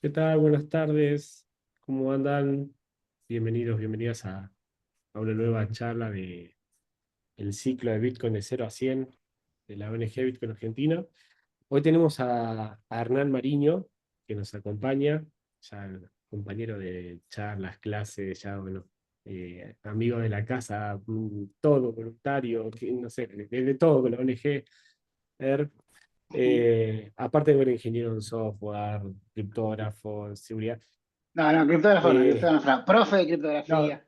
¿Qué tal? Buenas tardes. ¿Cómo andan? Bienvenidos, bienvenidas a una nueva charla de el ciclo de Bitcoin de 0 a 100 de la ONG Bitcoin Argentina. Hoy tenemos a Hernán Mariño, que nos acompaña, ya compañero de charlas, clases, ya bueno, amigo de la casa, todo voluntario, no sé, de todo con la ONG. Aparte de ver ingeniero en software, criptógrafo, seguridad. No, no, criptógrafo no, Eh, criptógrafo no. Profe de no, criptografía.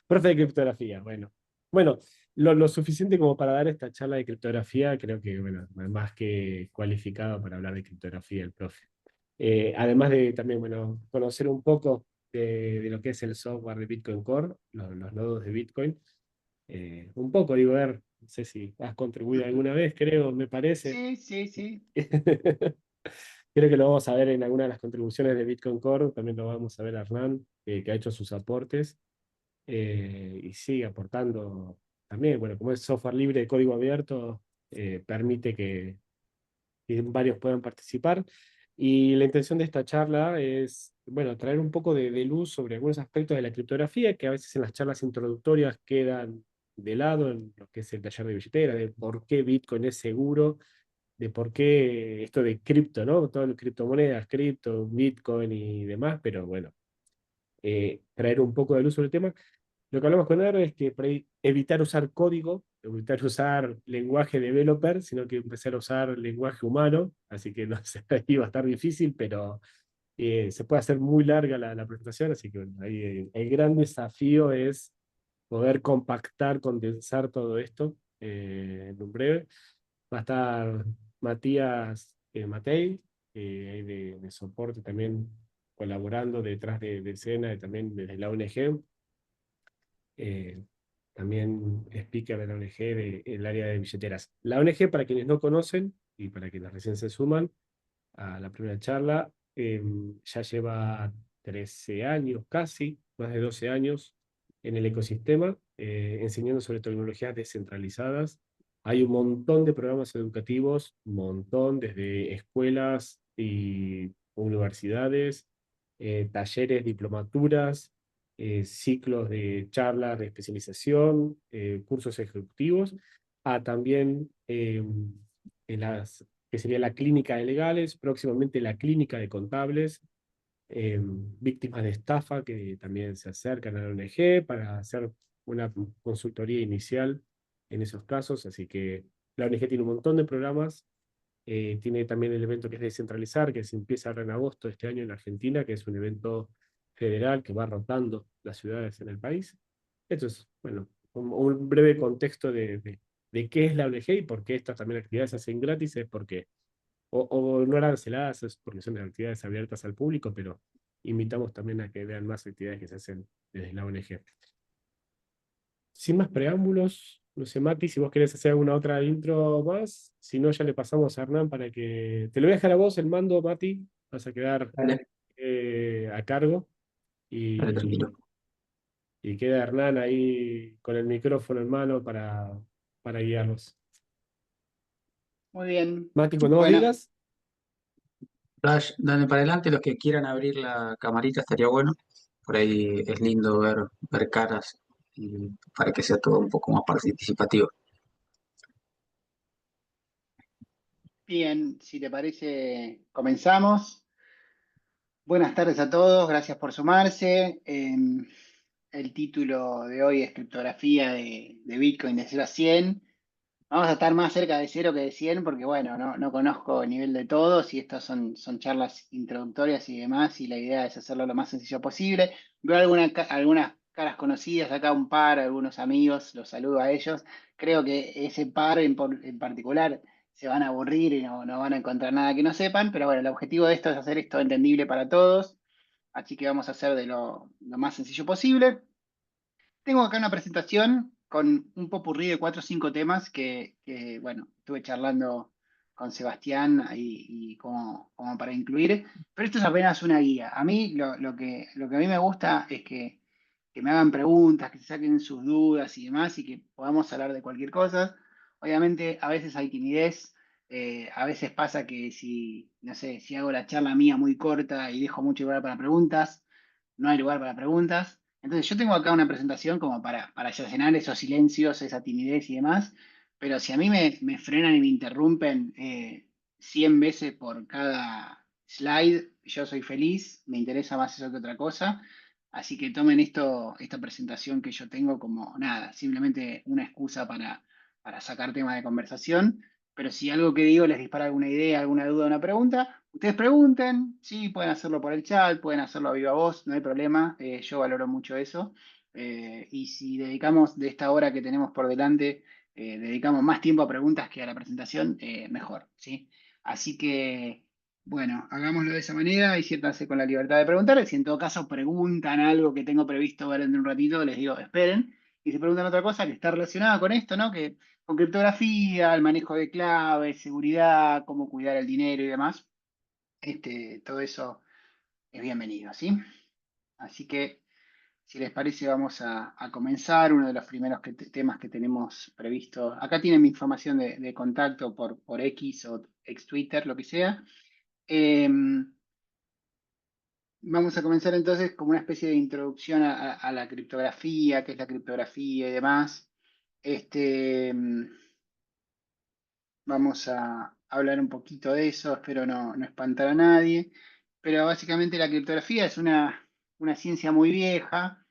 profe de criptografía, bueno. Bueno, lo suficiente como para dar esta charla de criptografía, creo que, bueno, más que cualificado para hablar de criptografía el profe. Además de también, bueno, conocer un poco de lo que es el software de Bitcoin Core, los nodos de Bitcoin. Un poco, digo, ver, no sé si has contribuido alguna vez, creo, me parece. Sí, sí, sí. Creo que lo vamos a ver en alguna de las contribuciones de Bitcoin Core, también lo vamos a ver a Hernán, que ha hecho sus aportes y sigue aportando también. Bueno, como es software libre de código abierto, permite que varios puedan participar. Y la intención de esta charla es, bueno, traer un poco de luz sobre algunos aspectos de la criptografía que a veces en las charlas introductorias quedan de lado en lo que es el taller de billetera, de por qué Bitcoin es seguro, de por qué esto de cripto, ¿no? Todas las criptomonedas, cripto, Bitcoin y demás, pero bueno, traer un poco de luz sobre el tema. Lo que hablamos con él es que por ahí evitar usar código, evitar usar lenguaje developer, sino que empezar a usar lenguaje humano, así que no sé, ahí va a estar difícil, pero se puede hacer muy larga la presentación, así que bueno, ahí el gran desafío es poder compactar, condensar todo esto en un breve. Va a estar Matías Matei, ahí de soporte también colaborando detrás de escena y también desde la ONG. eh, También speaker de la ONG del área de billeteras. La ONG, para quienes no conocen y para quienes recién se suman a la primera charla, ya lleva 13 años casi, más de 12 años en el ecosistema, enseñando sobre tecnologías descentralizadas. Hay un montón de programas educativos, un montón, desde escuelas y universidades, talleres, diplomaturas, ciclos de charlas de especialización, cursos ejecutivos, a también en las, que sería la clínica de legales, próximamente la clínica de contables, víctimas de estafa que también se acercan a la ONG para hacer una consultoría inicial en esos casos. Así que la ONG tiene un montón de programas. Tiene también el evento que es Descentralizar, que se empieza ahora en agosto de este año en Argentina, que es un evento federal que va rotando las ciudades en el país. Esto es, bueno, un breve contexto de qué es la ONG y por qué estas también actividades se hacen gratis, es porque, o no aranceladas, es porque son actividades abiertas al público, pero invitamos también a que vean más actividades que se hacen desde la ONG. Sin más preámbulos, no sé, Mati, si vos querés hacer alguna otra intro más, si no, ya le pasamos a Hernán para que... Te lo voy a dejar a vos el mando, Mati, vas a quedar Dale, a cargo dale, y, tranquilo. y queda Hernán ahí con el micrófono en mano para guiarnos. Muy bien. Mati, cuando vos Bueno, digas, Flash, dale para adelante, los que quieran abrir la camarita estaría bueno. Por ahí es lindo ver caras y para que sea todo un poco más participativo. bien, si te parece, comenzamos. Buenas tardes a todos, gracias por sumarse. El título de hoy es Criptografía de Bitcoin de 0 a 100. Vamos a estar más cerca de 0 que de 100 porque, bueno, no conozco el nivel de todos y estas son charlas introductorias y demás y la idea es hacerlo lo más sencillo posible. Veo algunas caras conocidas, acá un par, algunos amigos, los saludo a ellos. Creo que ese par en particular se van a aburrir y no van a encontrar nada que no sepan, pero bueno, el objetivo de esto es hacer esto entendible para todos, así que vamos a hacer de lo más sencillo posible. Tengo acá una presentación con un popurrí de 4 o 5 temas bueno, estuve charlando con Sebastián ahí y como para incluir, pero esto es apenas una guía. A mí lo que a mí me gusta es que me hagan preguntas, que se saquen sus dudas y demás y que podamos hablar de cualquier cosa. Obviamente a veces hay timidez A veces pasa que si, no sé, si hago la charla mía muy corta y dejo mucho lugar para preguntas, no hay lugar para preguntas. Entonces yo tengo acá una presentación como para llenar esos silencios, esa timidez y demás, pero si a mí me frenan y me interrumpen 100 veces por cada slide, yo soy feliz, me interesa más eso que otra cosa. Así que tomen esta presentación que yo tengo como nada, simplemente una excusa para sacar tema de conversación. Pero si algo que digo les dispara alguna idea, alguna duda, una pregunta, ustedes pregunten, sí, pueden hacerlo por el chat, pueden hacerlo a viva voz, no hay problema, yo valoro mucho eso. Y si dedicamos de esta hora que tenemos por delante, dedicamos más tiempo a preguntas que a la presentación, mejor, ¿sí? Así que, bueno, hagámoslo de esa manera y siéntanse con la libertad de preguntar. Si en todo caso preguntan algo que tengo previsto ver en un ratito, les digo, esperen. Y si preguntan otra cosa que está relacionada con esto, ¿no? Que con criptografía, el manejo de claves, seguridad, cómo cuidar el dinero y demás. Todo eso es bienvenido, ¿sí? Así que, si les parece, vamos a comenzar. Uno de los primeros temas que tenemos previsto. Acá tienen mi información de contacto por X o ex Twitter, lo que sea. Vamos a comenzar entonces como una especie de introducción a la criptografía, qué es la criptografía y demás. Vamos a hablar un poquito de eso, espero no espantar a nadie, pero básicamente la criptografía es una ciencia muy vieja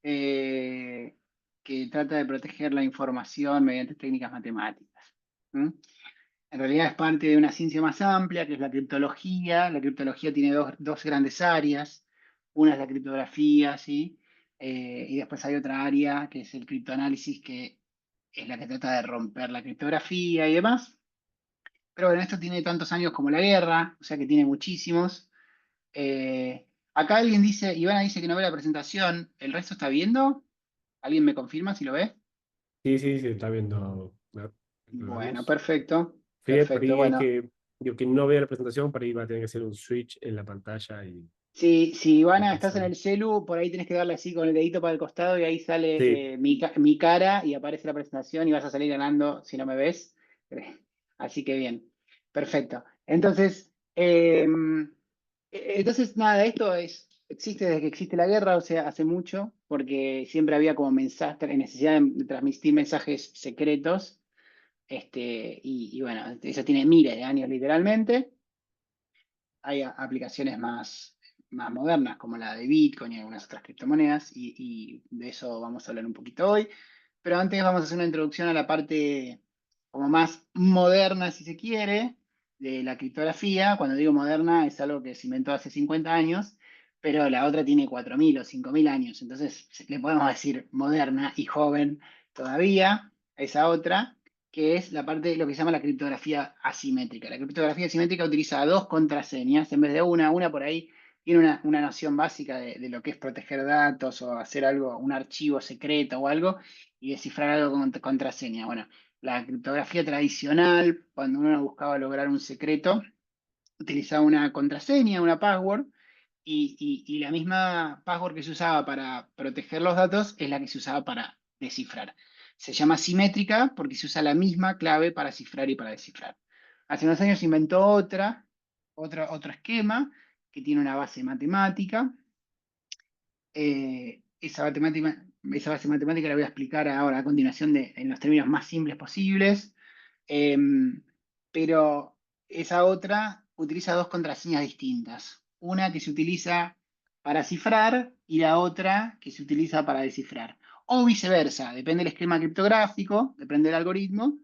eh, que trata de proteger la información mediante técnicas matemáticas. ¿Mm? En realidad es parte de una ciencia más amplia, que es la criptología. La criptología tiene dos grandes áreas. Una es la criptografía, ¿sí? Y después hay otra área, que es el criptoanálisis, que es la que trata de romper la criptografía y demás. Pero bueno, esto tiene tantos años como la guerra, o sea que tiene muchísimos. Acá alguien dice, Ivana dice que no ve la presentación, ¿el resto está viendo? ¿Alguien me confirma si lo ve? Sí, sí, se está viendo. Lo Bueno, vemos. perfecto, Fíjate, por perfecto. ahí hay Bueno, que, digo, que no vea la presentación, por ahí va a tener que hacer un switch en la pantalla si y Ivana estás en pasar. el celu, por ahí tenés que darle así con el dedito para el costado y ahí Sí, sale mi cara y aparece la presentación y vas a salir ganando si no me ves. Así que bien, perfecto. Entonces, nada, existe desde que existe la guerra, o sea, hace mucho, porque siempre había como mensaje, necesidad de transmitir mensajes secretos, y bueno, eso tiene miles de años literalmente. Hay aplicaciones más modernas como la de Bitcoin y algunas otras criptomonedas, y de eso vamos a hablar un poquito hoy. Pero antes vamos a hacer una introducción a la parte como más moderna, si se quiere, de la criptografía. Cuando digo moderna es algo que se inventó hace 50 años, pero la otra tiene 4.000 o 5.000 años. Entonces le podemos decir moderna y joven todavía a esa otra, que es la parte de lo que se llama la criptografía asimétrica. La criptografía asimétrica utiliza dos contraseñas en vez de una por ahí tiene una noción básica de lo que es proteger datos o hacer algo, un archivo secreto o algo, y descifrar algo con contraseña. Bueno, la criptografía tradicional, cuando uno buscaba lograr un secreto, utilizaba una contraseña, una password, y la misma password que se usaba para proteger los datos es la que se usaba para descifrar. Se llama simétrica porque se usa la misma clave para cifrar y para descifrar. Hace unos años se inventó otro esquema que tiene una base matemática. Esa base matemática la voy a explicar ahora a continuación en los términos más simples posibles. Em, pero esa otra utiliza dos contraseñas distintas. Una que se utiliza para cifrar y la otra que se utiliza para descifrar. O viceversa, depende del esquema criptográfico, depende del algoritmo,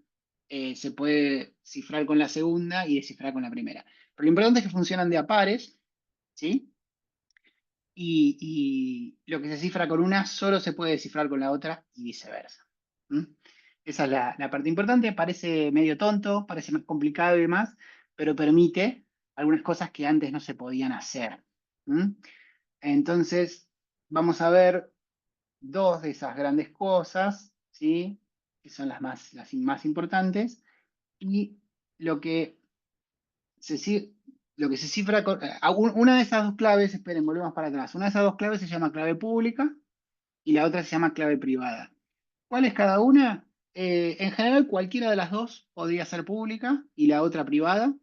se puede cifrar con la segunda y descifrar con la primera. Pero lo importante es que funcionan de a pares, ¿sí? Y lo que se cifra con una solo se puede descifrar con la otra y viceversa. ¿Mm? Esa es la parte importante. Parece medio tonto, parece más complicado y demás, pero permite algunas cosas que antes no se podían hacer. ¿Mm? Entonces, vamos a ver dos de esas grandes cosas, ¿sí? Que son las más importantes. Y lo que lo que se cifra una de esas dos claves, esperen, volvemos para atrás. Una de esas dos claves se llama clave pública y la otra se llama clave privada. ¿Cuál es cada una? En general, cualquiera de las dos podría ser pública y la otra privada.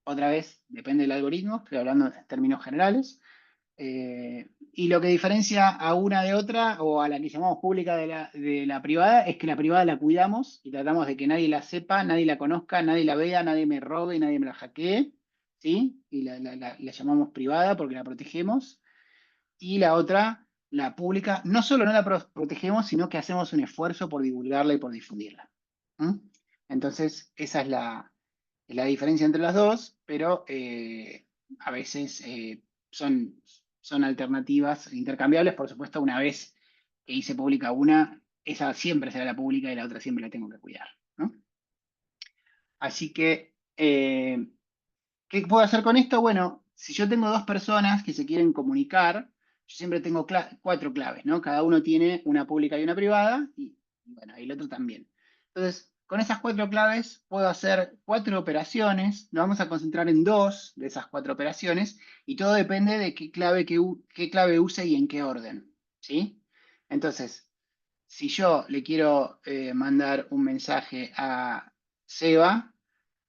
Otra vez, depende del algoritmo, estoy hablando en términos generales. Y lo que diferencia a una de otra, o a la que llamamos pública de la privada, es que la privada la cuidamos y tratamos de que nadie la sepa, nadie la conozca, nadie la vea, nadie me robe, nadie me la hackee, ¿sí? Y la llamamos privada porque la protegemos. Y la otra, la pública, no solo no la protegemos, sino que hacemos un esfuerzo por divulgarla y por difundirla. ¿Mm? Entonces, esa es la diferencia entre las dos, pero a veces son alternativas intercambiables. Por supuesto, una vez que hice pública una, esa siempre será la pública y la otra siempre la tengo que cuidar, ¿no? Así que, ¿qué puedo hacer con esto? Bueno, si yo tengo dos personas que se quieren comunicar, yo siempre tengo cuatro claves, ¿no? Cada uno tiene una pública y una privada, y bueno, y el otro también. Entonces, con esas cuatro claves puedo hacer cuatro operaciones. Nos vamos a concentrar en dos de esas cuatro operaciones, y todo depende de qué clave use y en qué orden, ¿sí? Entonces, si yo le quiero mandar un mensaje a Seba,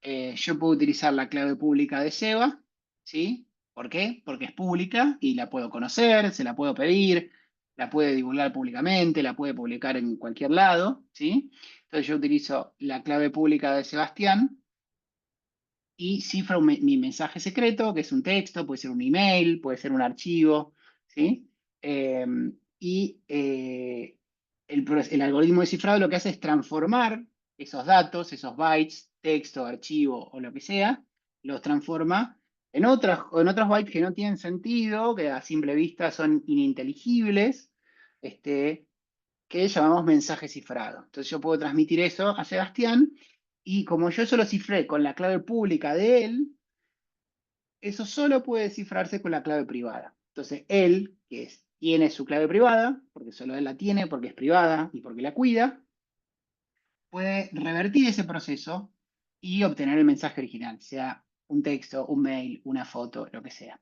yo puedo utilizar la clave pública de Seba, ¿sí? ¿Por qué? Porque es pública y la puedo conocer, se la puedo pedir, la puede divulgar públicamente, la puede publicar en cualquier lado, ¿sí? Entonces yo utilizo la clave pública de Sebastián y cifro mi mensaje secreto, que es un texto, puede ser un email, puede ser un archivo, ¿sí? Eh, y el algoritmo de cifrado lo que hace es transformar esos datos, esos bytes, texto, archivo o lo que sea, los transforma en otros bytes que no tienen sentido, que a simple vista son ininteligibles, que llamamos mensaje cifrado. Entonces yo puedo transmitir eso a Sebastián y como yo solo cifré con la clave pública de él, eso solo puede cifrarse con la clave privada. Entonces él, tiene su clave privada, porque solo él la tiene, porque es privada y porque la cuida, puede revertir ese proceso y obtener el mensaje original, sea un texto, un mail, una foto, lo que sea.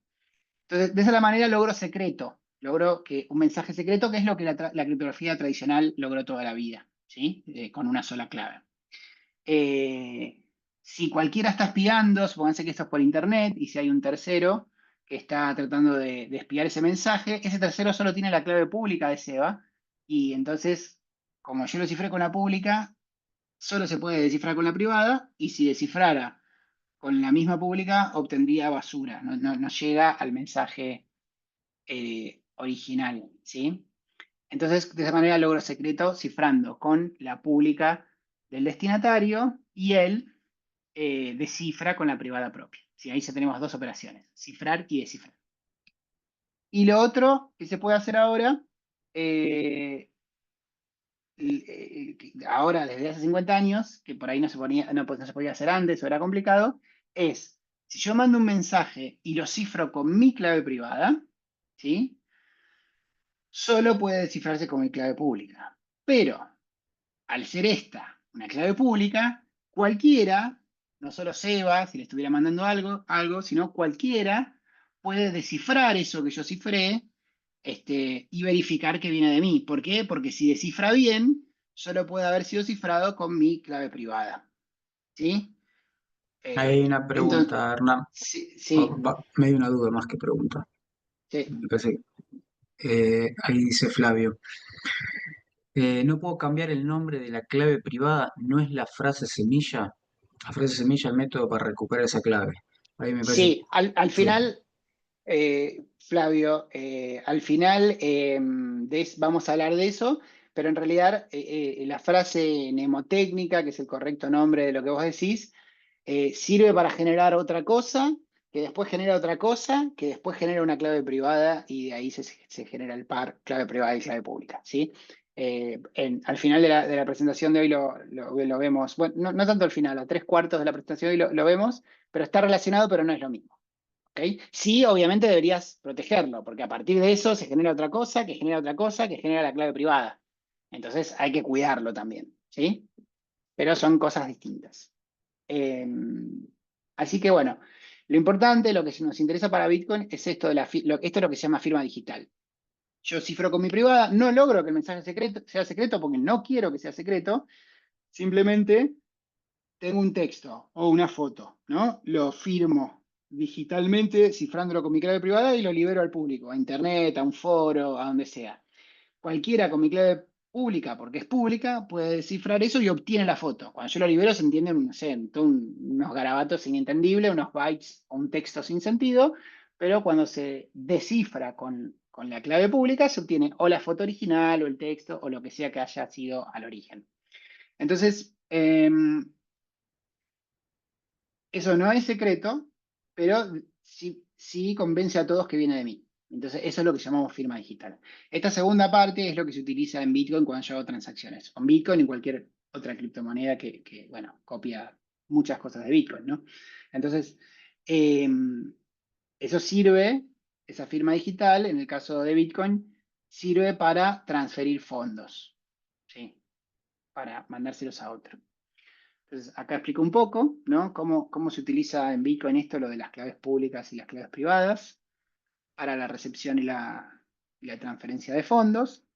Entonces, de esa manera logro secreto, logro que un mensaje secreto, que es lo que la criptografía tradicional logró toda la vida, ¿sí? Con una sola clave. Si cualquiera está espiando, supónganse que esto es por internet, y si hay un tercero que está tratando de espiar ese mensaje, ese tercero solo tiene la clave pública de Seba, y entonces, como yo lo cifré con la pública, solo se puede descifrar con la privada, y si descifrara con la misma pública, obtendría basura, no llega al mensaje original, ¿sí? Entonces, de esa manera logro secreto cifrando con la pública del destinatario y él descifra con la privada propia. ¿Sí? Ahí ya tenemos dos operaciones, cifrar y descifrar. Y lo otro que se puede hacer ahora, ahora desde hace 50 años, que por ahí no se podía hacer antes o era complicado, es, si yo mando un mensaje y lo cifro con mi clave privada, ¿sí? Solo puede descifrarse con mi clave pública. Pero al ser esta una clave pública, cualquiera, no solo Seba, si le estuviera mandando algo, sino cualquiera puede descifrar eso que yo cifré, y verificar que viene de mí. ¿Por qué? Porque si descifra bien, solo puede haber sido cifrado con mi clave privada. ¿Sí? Hay una Entonces, pregunta, Hernán. sí, sí, Me dio una duda más que pregunta. sí. Me parece, ahí dice Flavio. No puedo cambiar el nombre de la clave privada, no es la frase semilla. La frase semilla, el método para recuperar esa clave. Ahí me parece, Sí, al sí. final, Flavio, al final vamos a hablar de eso, pero en realidad la frase mnemotécnica, que es el correcto nombre de lo que vos decís, sirve para generar otra cosa, que después genera otra cosa, que después genera una clave privada y de ahí se genera el par clave privada y clave pública, ¿sí? Al final de la presentación de hoy lo vemos, bueno, no tanto al final, a 3/4 de la presentación de hoy lo vemos, pero está relacionado, pero no es lo mismo. ¿Okay? Sí, obviamente deberías protegerlo, porque a partir de eso se genera otra cosa, que genera otra cosa, que genera la clave privada. Entonces hay que cuidarlo también, ¿sí? Pero son cosas distintas. Eh, Así que bueno, lo importante, lo que nos interesa para Bitcoin es esto esto es lo que se llama firma digital. Yo cifro con mi privada, no logro que el mensaje sea secreto porque no quiero que sea secreto, simplemente tengo un texto o una foto, ¿no? Lo firmo digitalmente, cifrándolo con mi clave privada y lo libero al público, a internet, a un foro, a donde sea. Cualquiera con mi clave pública, porque es pública, puede descifrar eso y obtiene la foto. Cuando yo lo libero se entienden, no sé, unos garabatos inentendibles, unos bytes o un texto sin sentido, pero cuando se descifra con la clave pública se obtiene o la foto original o el texto o lo que sea que haya sido al origen. Entonces, eso no es secreto, pero sí convence a todos que viene de mí. Entonces, eso es lo que llamamos firma digital. Esta segunda parte es lo que se utiliza en Bitcoin cuando yo hago transacciones. Con Bitcoin y cualquier otra criptomoneda bueno, copia muchas cosas de Bitcoin, ¿no? Entonces, eh, eso sirve, esa firma digital, en el caso de Bitcoin, sirve para transferir fondos, ¿sí? Para mandárselos a otro. Entonces, acá explico un poco, ¿no? Cómo se utiliza en Bitcoin esto, lo de las claves públicas y las claves privadas, para la recepción y la transferencia de fondos.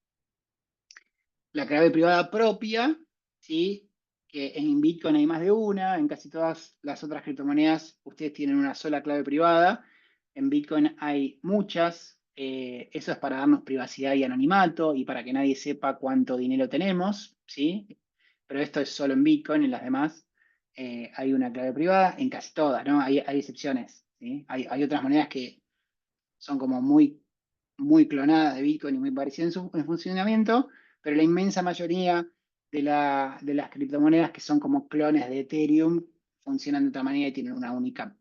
La clave privada propia, ¿sí? Que en Bitcoin hay más de una, en casi todas las otras criptomonedas ustedes tienen una sola clave privada, en Bitcoin hay muchas, eso es para darnos privacidad y anonimato y para que nadie sepa cuánto dinero tenemos, ¿sí? Pero esto es solo en Bitcoin, en las demás hay una clave privada, en casi todas, ¿no? Hay excepciones, ¿sí? Hay otras monedas que son como muy clonadas de Bitcoin y muy parecidas en funcionamiento, pero la inmensa mayoría de las criptomonedas que son como clones de Ethereum funcionan de otra manera y tienen una única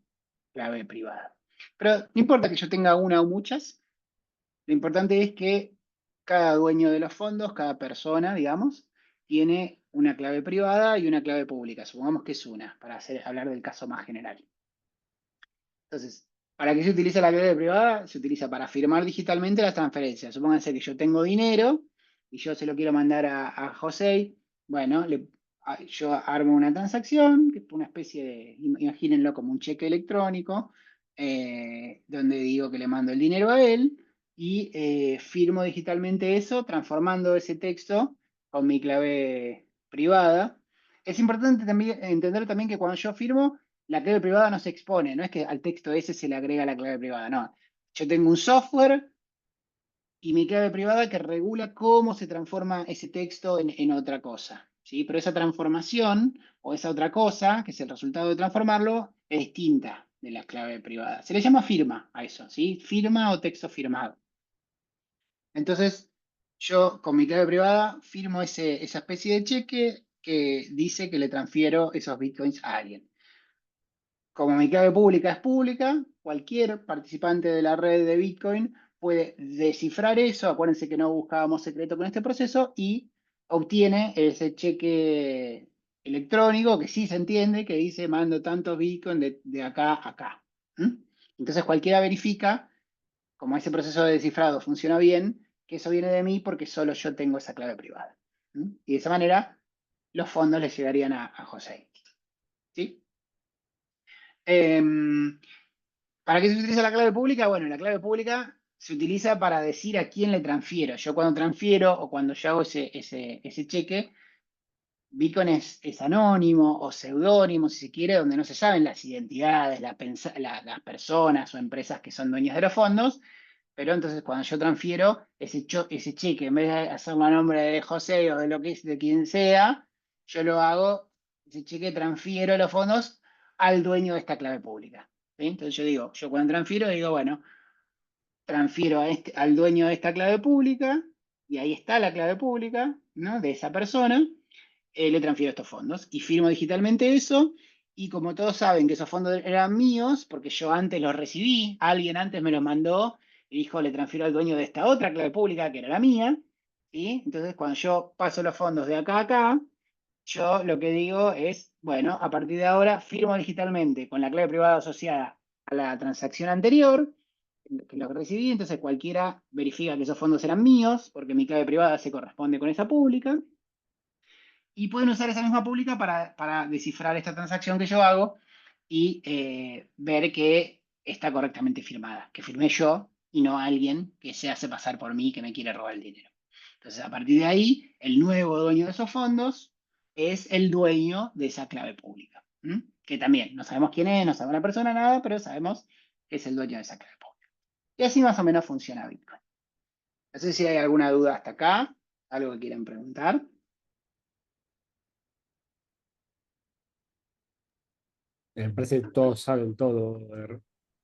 clave privada. Pero no importa que yo tenga una o muchas, lo importante es que cada dueño de los fondos, cada persona, digamos, tiene una clave privada y una clave pública. Supongamos que es una, para hablar del caso más general. Entonces, ¿para qué se utiliza la clave privada? Se utiliza para firmar digitalmente las transferencias. Supónganse que yo tengo dinero y yo se lo quiero mandar a José. Bueno, yo armo una transacción, que es una especie de, imagínenlo como un cheque electrónico, donde digo que le mando el dinero a él y firmo digitalmente eso, transformando ese texto con mi clave privada. Es importante también entender también que cuando yo firmo, la clave privada no se expone, no es que al texto ese se le agrega la clave privada, no. Yo tengo un software y mi clave privada que regula cómo se transforma ese texto en otra cosa, ¿sí? Pero esa transformación o esa otra cosa, que es el resultado de transformarlo, es distinta de la clave privada. Se le llama firma a eso, ¿sí? Firma o texto firmado. Entonces, yo con mi clave privada firmo esa especie de cheque que dice que le transfiero esos bitcoins a alguien. Como mi clave pública es pública, cualquier participante de la red de Bitcoin puede descifrar eso. Acuérdense que no buscábamos secreto con este proceso y obtiene ese cheque electrónico que sí se entiende, que dice mando tantos Bitcoin de acá a acá. ¿Mm? Entonces cualquiera verifica, como ese proceso de descifrado funciona bien, que eso viene de mí porque solo yo tengo esa clave privada. ¿Mm? Y de esa manera los fondos le llegarían a José. ¿Sí? ¿Para qué se utiliza la clave pública? Bueno, la clave pública se utiliza para decir a quién le transfiero. Yo cuando transfiero o cuando yo hago ese cheque, Bitcoin es anónimo o seudónimo, si se quiere, donde no se saben las identidades, las personas o empresas que son dueñas de los fondos. Pero entonces cuando yo transfiero ese cheque, en vez de hacerlo a nombre de José o de lo que es de quien sea, yo lo hago, ese cheque transfiero los fondos al dueño de esta clave pública. ¿Sí? Entonces yo cuando transfiero digo, bueno, transfiero al dueño de esta clave pública, y ahí está la clave pública, ¿no? De esa persona, le transfiero estos fondos y firmo digitalmente eso. Y como todos saben que esos fondos eran míos, porque yo antes los recibí, alguien antes me los mandó y dijo, le transfiero al dueño de esta otra clave pública que era la mía, ¿sí? Entonces, cuando yo paso los fondos de acá a acá, yo lo que digo es, bueno, a partir de ahora firmo digitalmente con la clave privada asociada a la transacción anterior, que lo recibí, entonces cualquiera verifica que esos fondos eran míos, porque mi clave privada se corresponde con esa pública, y pueden usar esa misma pública para descifrar esta transacción que yo hago y ver que está correctamente firmada, que firmé yo y no alguien que se hace pasar por mí que me quiere robar el dinero. Entonces, a partir de ahí, el nuevo dueño de esos fondos es el dueño de esa clave pública. Que también no sabemos quién es, no sabemos la persona, nada, pero sabemos que es el dueño de esa clave pública. Y así más o menos funciona Bitcoin. No sé si hay alguna duda hasta acá, algo que quieran preguntar. Me parece que todos saben todo.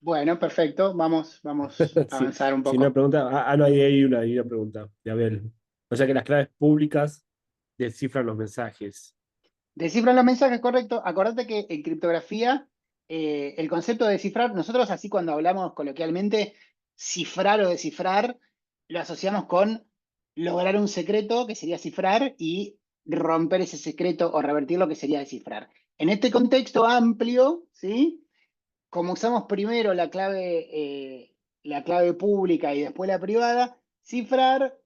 Bueno, perfecto, vamos a Sí, avanzar un si no poco. pregunta, no, hay una pregunta de Abel. O sea que las claves públicas descifran los mensajes. Descifran los mensajes, correcto. Acordate que en criptografía, el concepto de descifrar, nosotros así cuando hablamos coloquialmente, cifrar o descifrar, lo asociamos con lograr un secreto, que sería cifrar, y romper ese secreto o revertir lo que sería descifrar. En este contexto amplio, ¿sí? Como usamos primero la clave pública y después la privada, cifrar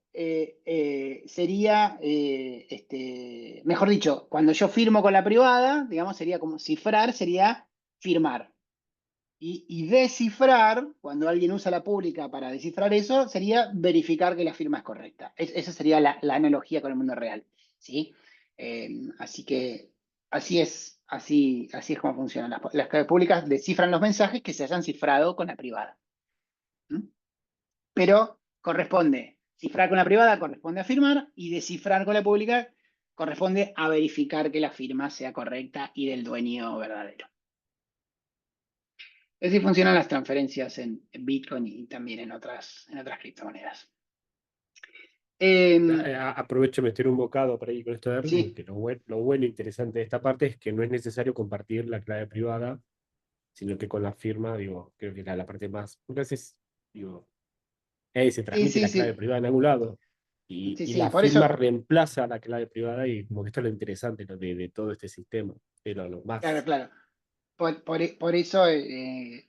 sería, mejor dicho, cuando yo firmo con la privada, digamos, sería como cifrar, sería firmar. Y descifrar, cuando alguien usa la pública para descifrar eso, sería verificar que la firma es correcta. Esa sería la analogía con el mundo real, ¿sí? Así que así es como funcionan. Las claves públicas descifran los mensajes que se hayan cifrado con la privada. ¿Mm? Pero cifrar con la privada corresponde a firmar y descifrar con la pública corresponde a verificar que la firma sea correcta y del dueño verdadero. Así funcionan las transferencias en Bitcoin y también en otras criptomonedas. Aprovecho de meter un bocado para ir con esto de R, Sí, porque lo bueno e interesante de esta parte es que no es necesario compartir la clave privada, sino que con la firma, digo, creo que la parte más. Entonces, digo, se sí, transmite sí, la clave sí, privada en algún lado. Y, sí, y sí, la por firma eso, reemplaza a la clave privada y como que esto es lo interesante, ¿no? de todo este sistema. Pero lo claro, más. claro, por eso este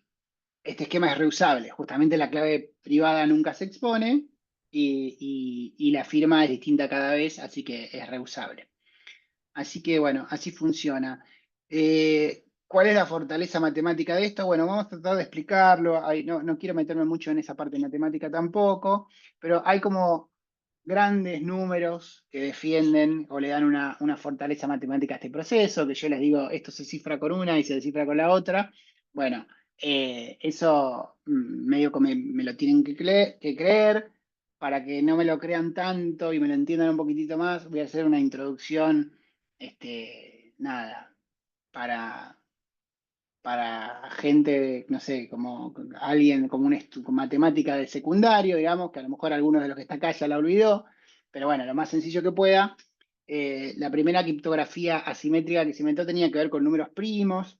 esquema es reusable. Justamente la clave privada nunca se expone y la firma es distinta cada vez, así que es reusable. Así que bueno, así funciona. ¿Cuál es la fortaleza matemática de esto? Bueno, vamos a tratar de explicarlo. No quiero meterme mucho en esa parte matemática tampoco, pero hay como grandes números que defienden o le dan una fortaleza matemática a este proceso, que yo les digo, esto se cifra con una y se descifra con la otra. Bueno, eso medio que me lo tienen que creer. Para que no me lo crean tanto y me lo entiendan un poquitito más, voy a hacer una introducción nada, para, para gente, no sé, como alguien, como con matemática de secundario, digamos, que a lo mejor algunos de los que está acá ya la olvidó, pero bueno, lo más sencillo que pueda. La primera criptografía asimétrica que se inventó tenía que ver con números primos.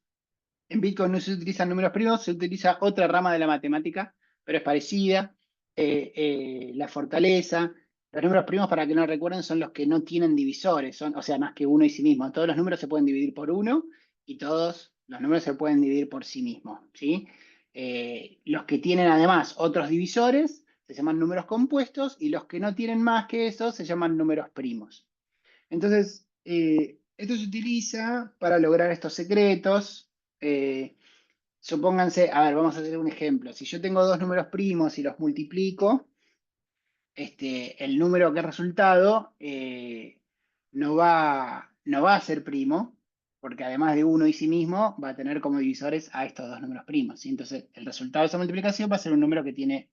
En Bitcoin no se utilizan números primos, se utiliza otra rama de la matemática, pero es parecida. La fortaleza. Los números primos, para que no recuerden, son los que no tienen divisores, o sea, más que uno y sí mismo. Todos los números se pueden dividir por uno y todos los números se pueden dividir por sí mismos, ¿sí? Los que tienen además otros divisores se llaman números compuestos y los que no tienen más que eso se llaman números primos. Entonces, esto se utiliza para lograr estos secretos. Supónganse, a ver, vamos a hacer un ejemplo. Si yo tengo dos números primos y los multiplico, el número que ha resultado no va a ser primo, porque además de uno y sí mismo, va a tener como divisores a estos dos números primos, ¿sí? Entonces, el resultado de esa multiplicación va a ser un número que tiene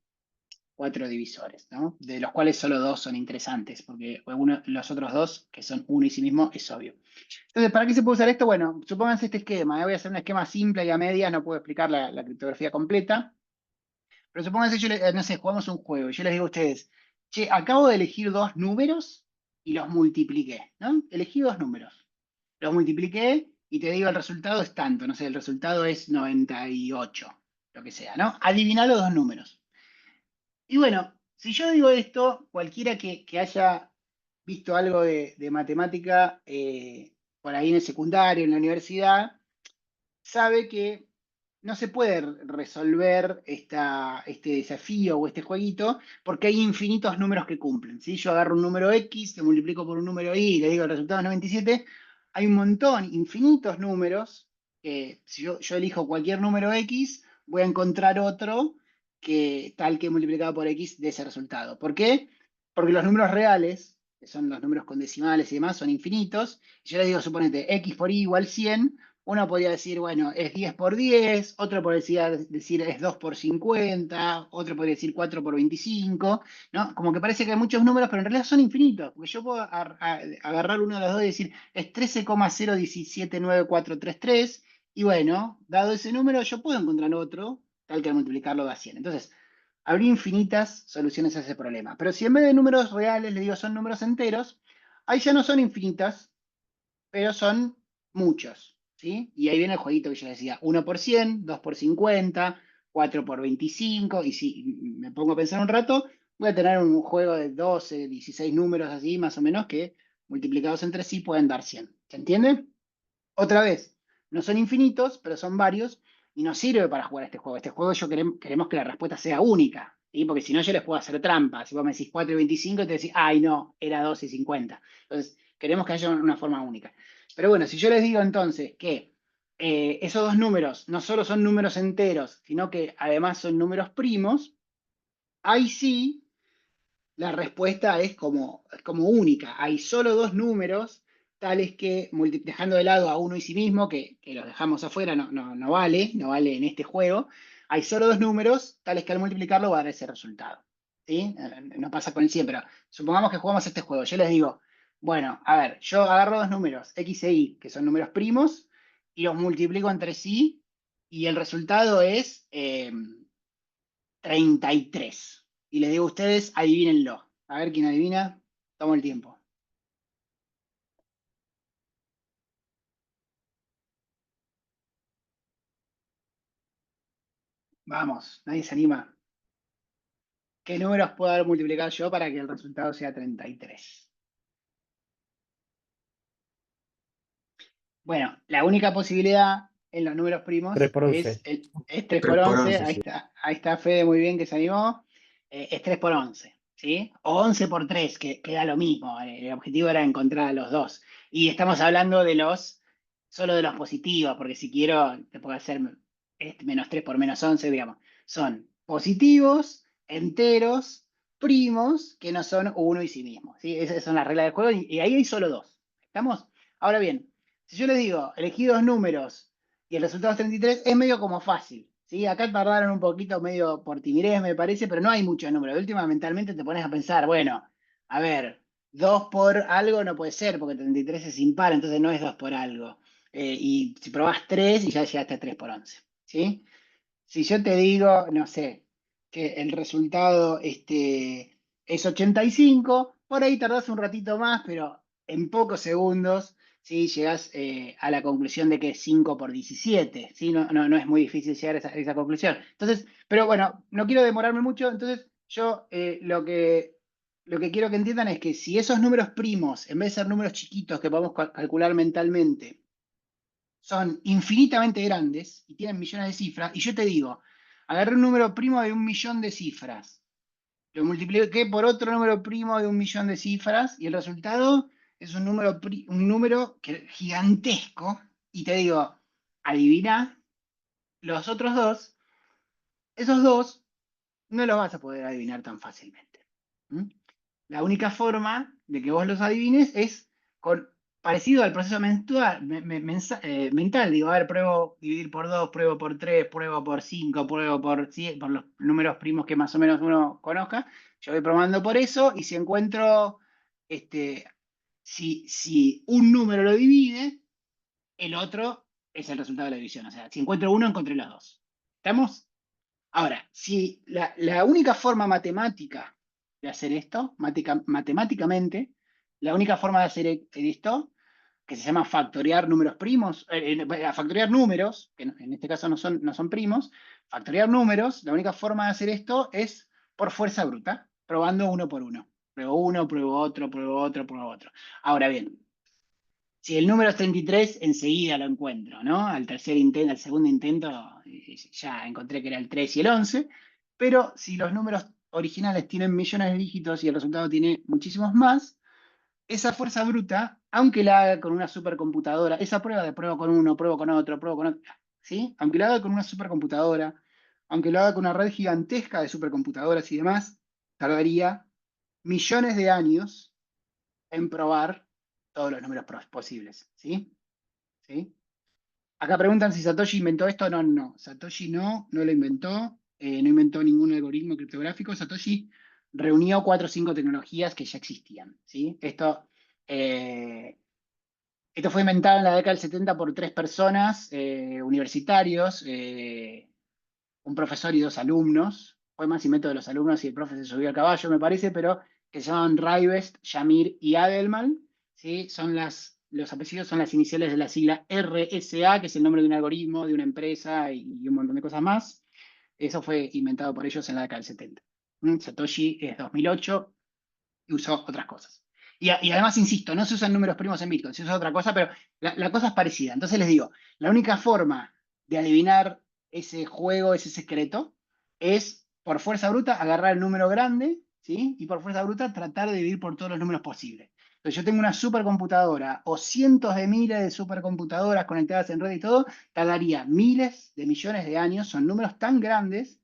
cuatro divisores, ¿no? De los cuales solo dos son interesantes, porque los otros dos, que son uno y sí mismo, es obvio. Entonces, ¿para qué se puede usar esto? Bueno, supónganse este esquema. Voy a hacer un esquema simple y a medias, no puedo explicar la criptografía completa. Pero supónganse, no sé, jugamos un juego y yo les digo a ustedes, che, acabo de elegir dos números y los multipliqué, ¿no? Elegí dos números. Los multipliqué y te digo el resultado es tanto, no sé, el resultado es 98, lo que sea, ¿no? Adivina los dos números. Y bueno, si yo digo esto, cualquiera que haya visto algo de matemática por ahí en el secundario, en la universidad, sabe que no se puede resolver este desafío o este jueguito porque hay infinitos números que cumplen. Si yo agarro un número X, lo multiplico por un número Y y le digo el resultado es 97, hay un montón, infinitos números, que si yo elijo cualquier número X, voy a encontrar otro que tal que multiplicado por X de ese resultado. ¿Por qué? Porque los números reales, que son los números con decimales y demás, son infinitos. Yo les digo, suponete, x por y igual 100, uno podría decir, bueno, es 10 por 10, otro podría decir es 2 por 50, otro podría decir 4 por 25, ¿no? Como que parece que hay muchos números, pero en realidad son infinitos, porque yo puedo agarrar uno de los dos y decir, es 13,01794333, y bueno, dado ese número, yo puedo encontrar otro, tal que al multiplicarlo da 100. Entonces, habría infinitas soluciones a ese problema. Pero si en vez de números reales, le digo, son números enteros, ahí ya no son infinitas, pero son muchos, ¿sí? Y ahí viene el jueguito que yo decía, 1 por 100, 2 por 50, 4 por 25, y si me pongo a pensar un rato, voy a tener un juego de 12, 16 números así, más o menos, que multiplicados entre sí pueden dar 100. ¿Se entiende? Otra vez, no son infinitos, pero son varios, y nos sirve para jugar este juego. Este juego queremos que la respuesta sea única, ¿sí? Porque si no yo les puedo hacer trampa. Si vos me decís 4 y 25, te decís, ay no, era 2 y 50. Entonces, queremos que haya una forma única. Pero bueno, si yo les digo entonces que esos dos números no solo son números enteros, sino que además son números primos, ahí sí la respuesta es como única. Hay solo dos números, tales que, dejando de lado a uno y sí mismo, que los dejamos afuera, no vale, no vale en este juego. Hay solo dos números, tales que al multiplicarlo va a dar ese resultado. ¿Sí? No pasa con el 100, pero supongamos que jugamos este juego. Yo les digo, bueno, a ver, yo agarro dos números, x e y, que son números primos, y los multiplico entre sí, y el resultado es 33. Y les digo a ustedes, adivínenlo. A ver quién adivina. Tomo el tiempo. Vamos, nadie se anima. ¿Qué números puedo haber multiplicado yo para que el resultado sea 33? Bueno, la única posibilidad en los números 3 primos por es, 11. es 3 3 por por 11. 11, sí. Ahí está Fede muy bien que se animó. Es 3 por 11, ¿sí? O 11 por 3, que da lo mismo. El objetivo era encontrar a los dos. Y estamos hablando de solo de los positivos, porque si quiero, te puedo hacer menos 3 por menos 11, digamos. Son positivos, enteros, primos, que no son uno y sí mismo, ¿sí? Esas son las reglas del juego y ahí hay solo dos. ¿Estamos? Ahora bien, si yo les digo, elegí dos números y el resultado es 33, es medio como fácil, ¿sí? Acá tardaron un poquito medio por timidez, me parece, pero no hay muchos números. De última, mentalmente te pones a pensar, bueno, a ver, 2 por algo no puede ser, porque 33 es impar, entonces no es 2 por algo. Y si probás 3 y ya llegaste a 3 por 11, ¿sí? Si yo te digo, no sé, que el resultado es 85, por ahí tardás un ratito más, pero en pocos segundos, ¿sí? Llegás a la conclusión de que es 5 por 17, ¿sí? No es muy difícil llegar a esa conclusión. Entonces, pero bueno, no quiero demorarme mucho, entonces yo lo que quiero que entiendan es que si esos números primos, en vez de ser números chiquitos que podemos calcular mentalmente, son infinitamente grandes y tienen millones de cifras, y yo te digo, agarré un número primo de 1 millón de cifras, lo multipliqué por otro número primo de 1 millón de cifras, y el resultado es un número gigantesco, y te digo, adivina, los otros dos, esos dos no los vas a poder adivinar tan fácilmente. ¿Mm? La única forma de que vos los adivines es parecido al proceso mental. Digo, a ver, pruebo dividir por 2, pruebo por 3, pruebo por 5, pruebo por 100, por los números primos que más o menos uno conozca. Yo voy probando por eso y si encuentro, este, si un número lo divide, el otro es el resultado de la división. O sea, si encuentro uno, encontré los dos. ¿Estamos? Ahora, si la única forma matemática de hacer esto, matemáticamente, la única forma de hacer esto, que se llama factorear números primos, factorear números, que en este caso no son primos, factorear números, la única forma de hacer esto es por fuerza bruta, probando uno por uno. Pruebo uno, pruebo otro, pruebo otro, pruebo otro. Ahora bien, si el número es 33, enseguida lo encuentro, ¿no? Al tercer intento, al segundo intento, ya encontré que era el 3 y el 11, pero si los números originales tienen millones de dígitos y el resultado tiene muchísimos más, esa fuerza bruta, aunque la haga con una supercomputadora, esa prueba de pruebo con uno, pruebo con otro, pruebo con otro, ¿sí? Aunque la haga con una supercomputadora, aunque lo haga con una red gigantesca de supercomputadoras y demás, tardaría millones de años en probar todos los números posibles. ¿Sí? ¿Sí? Acá preguntan si Satoshi inventó esto. No, no. Satoshi no lo inventó. No inventó ningún algoritmo criptográfico. Satoshi reunió 4 o 5 tecnologías que ya existían. ¿Sí? Esto fue inventado en la década del 70 por 3 personas universitarios, un profesor y 2 alumnos. Fue más invento de los alumnos y el profe se subió a caballo, me parece, pero que se llaman Rivest, Shamir y Adelman. ¿Sí? Los apellidos son las iniciales de la sigla RSA, que es el nombre de un algoritmo, de una empresa y un montón de cosas más. Eso fue inventado por ellos en la década del 70. Satoshi es 2008 y usó otras cosas. Y además, insisto, no se usan números primos en Bitcoin, se usa otra cosa, pero la cosa es parecida. Entonces les digo, la única forma de adivinar ese juego, ese secreto, es por fuerza bruta agarrar el número grande, ¿sí? Y por fuerza bruta tratar de dividir por todos los números posibles. Entonces yo tengo una supercomputadora o cientos de miles de supercomputadoras conectadas en red y todo, tardaría miles de millones de años, son números tan grandes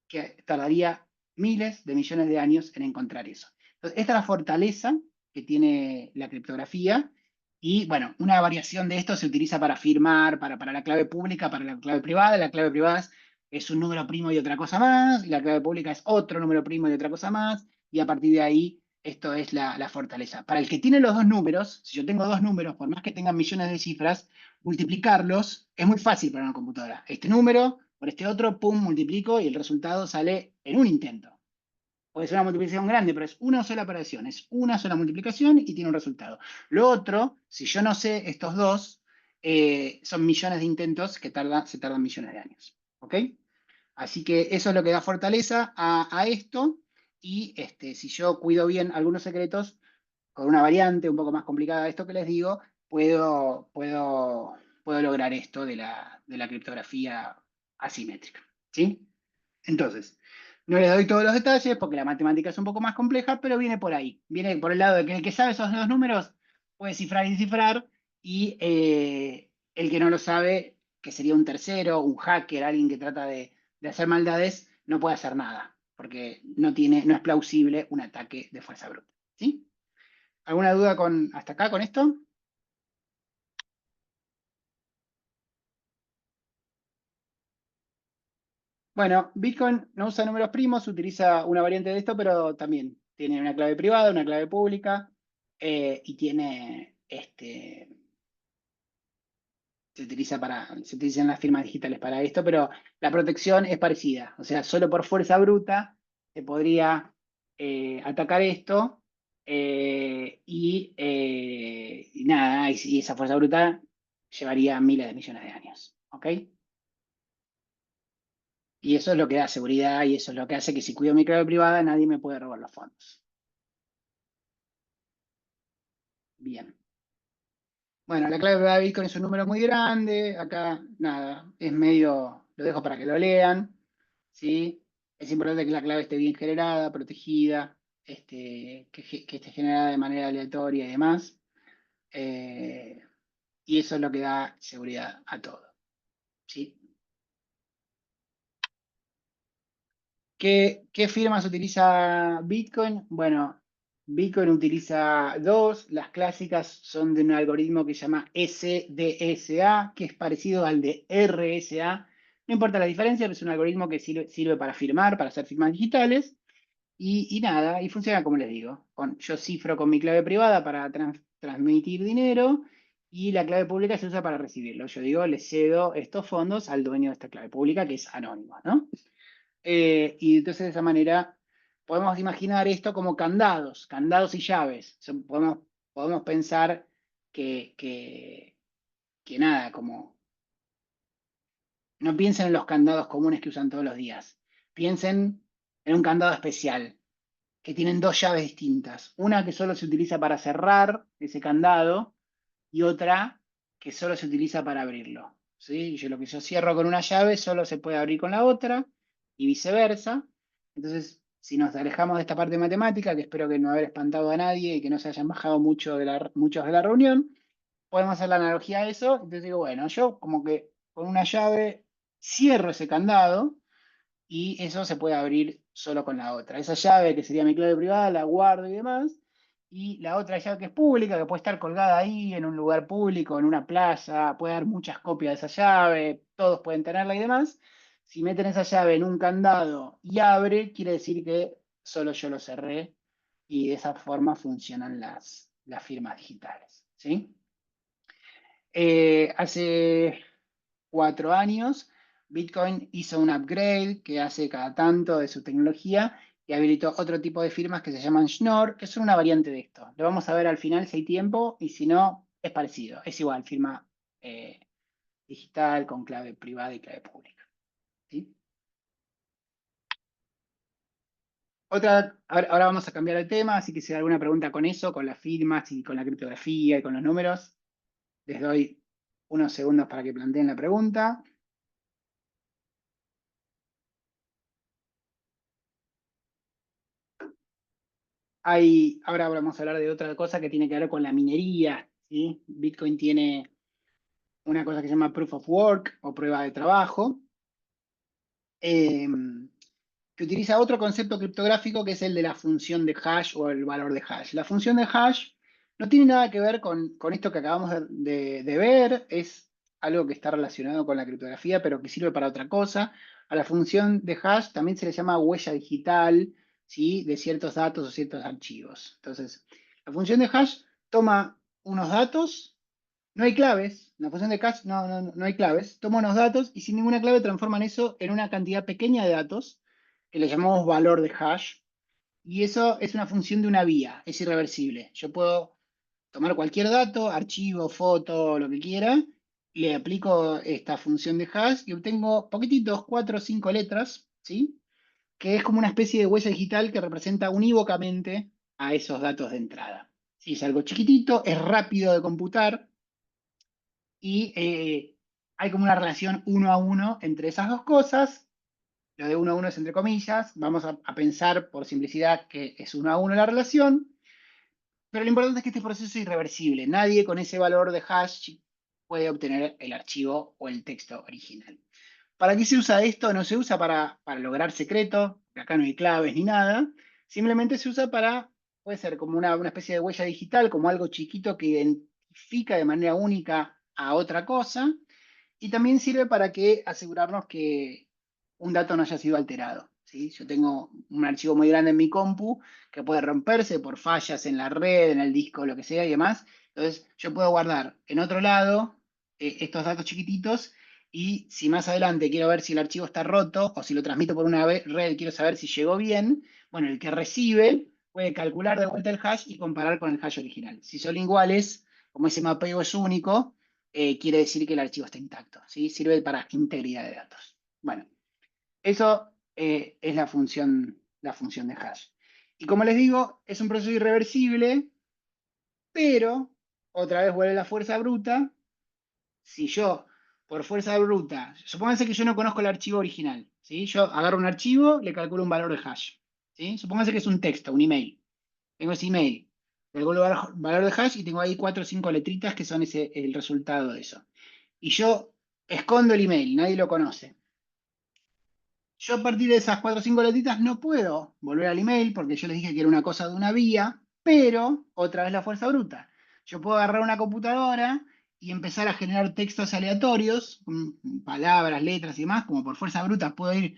que tardaría miles de millones de años en encontrar eso. Entonces, esta es la fortaleza que tiene la criptografía. Y bueno, una variación de esto se utiliza para firmar, para la clave pública, para la clave privada. La clave privada es un número primo y otra cosa más, y la clave pública es otro número primo y otra cosa más, y a partir de ahí, esto es la fortaleza. Para el que tiene los dos números, si yo tengo dos números, por más que tengan millones de cifras, multiplicarlos es muy fácil para una computadora. Este número por este otro, pum, multiplico y el resultado sale en un intento. Puede ser una multiplicación grande, pero es una sola operación, es una sola multiplicación y tiene un resultado. Lo otro, si yo no sé estos dos, son millones de intentos que se tardan millones de años. ¿Ok? Así que eso es lo que da fortaleza a esto. Y si yo cuido bien algunos secretos, con una variante un poco más complicada de esto que les digo, puedo lograr esto de la criptografía asimétrica. ¿Sí? Entonces, no les doy todos los detalles porque la matemática es un poco más compleja, pero viene por ahí. Viene por el lado de que el que sabe esos dos números puede cifrar y descifrar, y el que no lo sabe, que sería un tercero, un hacker, alguien que trata de hacer maldades, no puede hacer nada, porque no es plausible un ataque de fuerza bruta. ¿Sí? ¿Alguna duda hasta acá con esto? Bueno, Bitcoin no usa números primos, utiliza una variante de esto, pero también tiene una clave privada, una clave pública, y se utilizan las firmas digitales para esto, pero la protección es parecida. O sea, solo por fuerza bruta se podría atacar esto, y nada, y esa fuerza bruta llevaría miles de millones de años. ¿Ok? Y eso es lo que da seguridad y eso es lo que hace que si cuido mi clave privada nadie me puede robar los fondos. Bien. Bueno, la clave privada de Bitcoin es un número muy grande. Acá, nada, lo dejo para que lo lean. ¿Sí? Es importante que la clave esté bien generada, protegida, que esté generada de manera aleatoria y demás. Eh, y eso es lo que da seguridad a todo. ¿Sí? ¿Qué firmas utiliza Bitcoin? Bueno, Bitcoin utiliza dos. Las clásicas son de un algoritmo que se llama SDSA, que es parecido al de RSA. No importa la diferencia, pero es un algoritmo que sirve para firmar, para hacer firmas digitales. Y nada, y funciona como les digo. Yo cifro con mi clave privada para transmitir dinero y la clave pública se usa para recibirlo. Yo digo, le cedo estos fondos al dueño de esta clave pública, que es anónimo, ¿no? Y entonces de esa manera podemos imaginar esto como candados y llaves. Podemos pensar que nada, como no piensen en los candados comunes que usan todos los días. Piensen en un candado especial, que tienen dos llaves distintas. Una que solo se utiliza para cerrar ese candado y otra que solo se utiliza para abrirlo. ¿Sí? Lo que yo cierro con una llave solo se puede abrir con la otra y viceversa. Entonces, si nos alejamos de esta parte matemática, que espero que no haber espantado a nadie y que no se hayan bajado muchos de la reunión, podemos hacer la analogía a eso. Entonces digo, bueno, yo como que con una llave cierro ese candado y eso se puede abrir solo con la otra. Esa llave, que sería mi clave privada, la guardo y demás. y la otra llave que es pública, que puede estar colgada ahí en un lugar público, en una plaza, puede haber muchas copias de esa llave, todos pueden tenerla y demás. Si meten esa llave en un candado y abre, quiere decir que solo yo lo cerré y de esa forma funcionan las firmas digitales, ¿sí? Hace 4 años, Bitcoin hizo un upgrade que hace cada tanto de su tecnología y habilitó otro tipo de firmas que se llaman Schnorr, que son una variante de esto. Lo vamos a ver al final si hay tiempo y si no, es parecido. Es igual, firma digital con clave privada y clave pública. ¿Sí? Ahora vamos a cambiar el tema, así que si hay alguna pregunta con eso, con las firmas y con la criptografía y con los números, les doy unos segundos para que planteen la pregunta. Ahora vamos a hablar de otra cosa que tiene que ver con la minería, ¿sí? Bitcoin tiene una cosa que se llama Proof of Work o prueba de trabajo, eh, que utiliza otro concepto criptográfico que es el de la función de hash o el valor de hash. La función de hash no tiene nada que ver con esto que acabamos de ver, es algo que está relacionado con la criptografía, pero que sirve para otra cosa. A la función de hash también se le llama huella digital, ¿sí? De ciertos datos o ciertos archivos. Entonces, la función de hash toma unos datos, no hay claves, en la función de hash no hay claves, toma unos datos y sin ninguna clave transforman eso en una cantidad pequeña de datos que le llamamos valor de hash. Y eso es una función de una vía, es irreversible. Yo puedo tomar cualquier dato, archivo, foto, lo que quiera, le aplico esta función de hash y obtengo poquititos, 4 o 5 letras, ¿sí? Que es como una especie de huella digital que representa unívocamente a esos datos de entrada. ¿Sí? Es algo chiquitito, es rápido de computar y hay como una relación uno a uno entre esas dos cosas. Lo de uno a uno es entre comillas, vamos a pensar por simplicidad que es uno a uno la relación, pero lo importante es que este proceso es irreversible. Nadie con ese valor de hash puede obtener el archivo o el texto original. ¿Para qué se usa esto? No se usa para lograr secreto, que acá no hay claves ni nada, simplemente se usa para, puede ser como una especie de huella digital, como algo chiquito que identifica de manera única a otra cosa, y también sirve para que asegurarnos que un dato no haya sido alterado, ¿sí? Yo tengo un archivo muy grande en mi compu que puede romperse por fallas en la red, en el disco, lo que sea y demás. Entonces, yo puedo guardar en otro lado estos datos chiquititos y si más adelante quiero ver si el archivo está roto o si lo transmito por una red, quiero saber si llegó bien, bueno, el que recibe puede calcular de vuelta el hash y comparar con el hash original. Si son iguales, como ese mapeo es único, quiere decir que el archivo está intacto, ¿sí? Sirve para integridad de datos. Bueno, eso es la función de hash. Y como les digo, es un proceso irreversible, pero otra vez vuelve la fuerza bruta. Si yo, por fuerza bruta, supónganse que yo no conozco el archivo original, ¿sí? Yo agarro un archivo, le calculo un valor de hash, ¿sí? Supónganse que es un texto, un email. Tengo ese email, le calculo el valor de hash y tengo ahí 4 o 5 letritas que son el resultado de eso. Y yo escondo el email, nadie lo conoce. Yo a partir de esas 4 o 5 letritas no puedo volver al email porque yo les dije que era una cosa de una vía, pero otra vez la fuerza bruta. Yo puedo agarrar una computadora y empezar a generar textos aleatorios, palabras, letras y demás, como por fuerza bruta puedo ir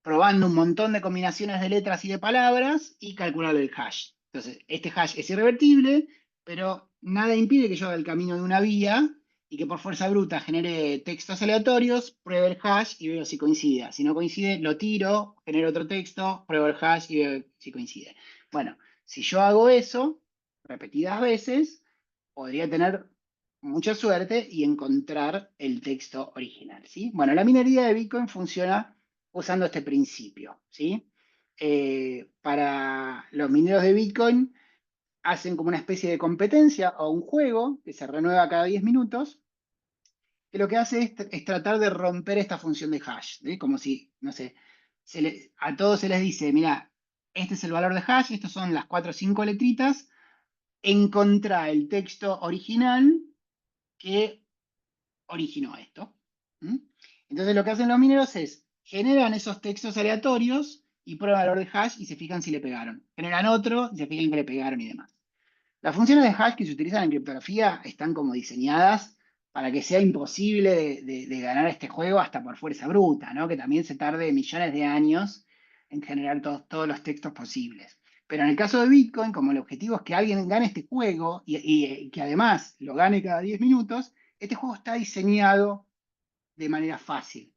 probando un montón de combinaciones de letras y de palabras y calcular el hash. Entonces, este hash es irrevertible, pero nada impide que yo haga el camino de una vía y que por fuerza bruta genere textos aleatorios, pruebe el hash y veo si coincide. Si no coincide, lo tiro, genero otro texto, pruebo el hash y veo si coincide. Bueno, si yo hago eso repetidas veces, podría tener mucha suerte y encontrar el texto original, ¿sí? Bueno, la minería de Bitcoin funciona usando este principio, ¿sí? Para los mineros de Bitcoin hacen como una especie de competencia o un juego que se renueva cada 10 minutos, que lo que hace es tratar de romper esta función de hash, ¿sí? Como si, no sé, a todos se les dice, mira, este es el valor de hash, estas son las 4 o 5 letritas, encontrá el texto original que originó esto. ¿Mm? Entonces lo que hacen los mineros es generan esos textos aleatorios y prueban el valor de hash y se fijan si le pegaron. Generan otro y se fijan que le pegaron y demás. Las funciones de hash que se utilizan en criptografía están como diseñadas para que sea imposible de ganar este juego hasta por fuerza bruta, ¿no? Que también se tarde millones de años en generar todos los textos posibles. Pero en el caso de Bitcoin, como el objetivo es que alguien gane este juego y que además lo gane cada 10 minutos, este juego está diseñado de manera fácil.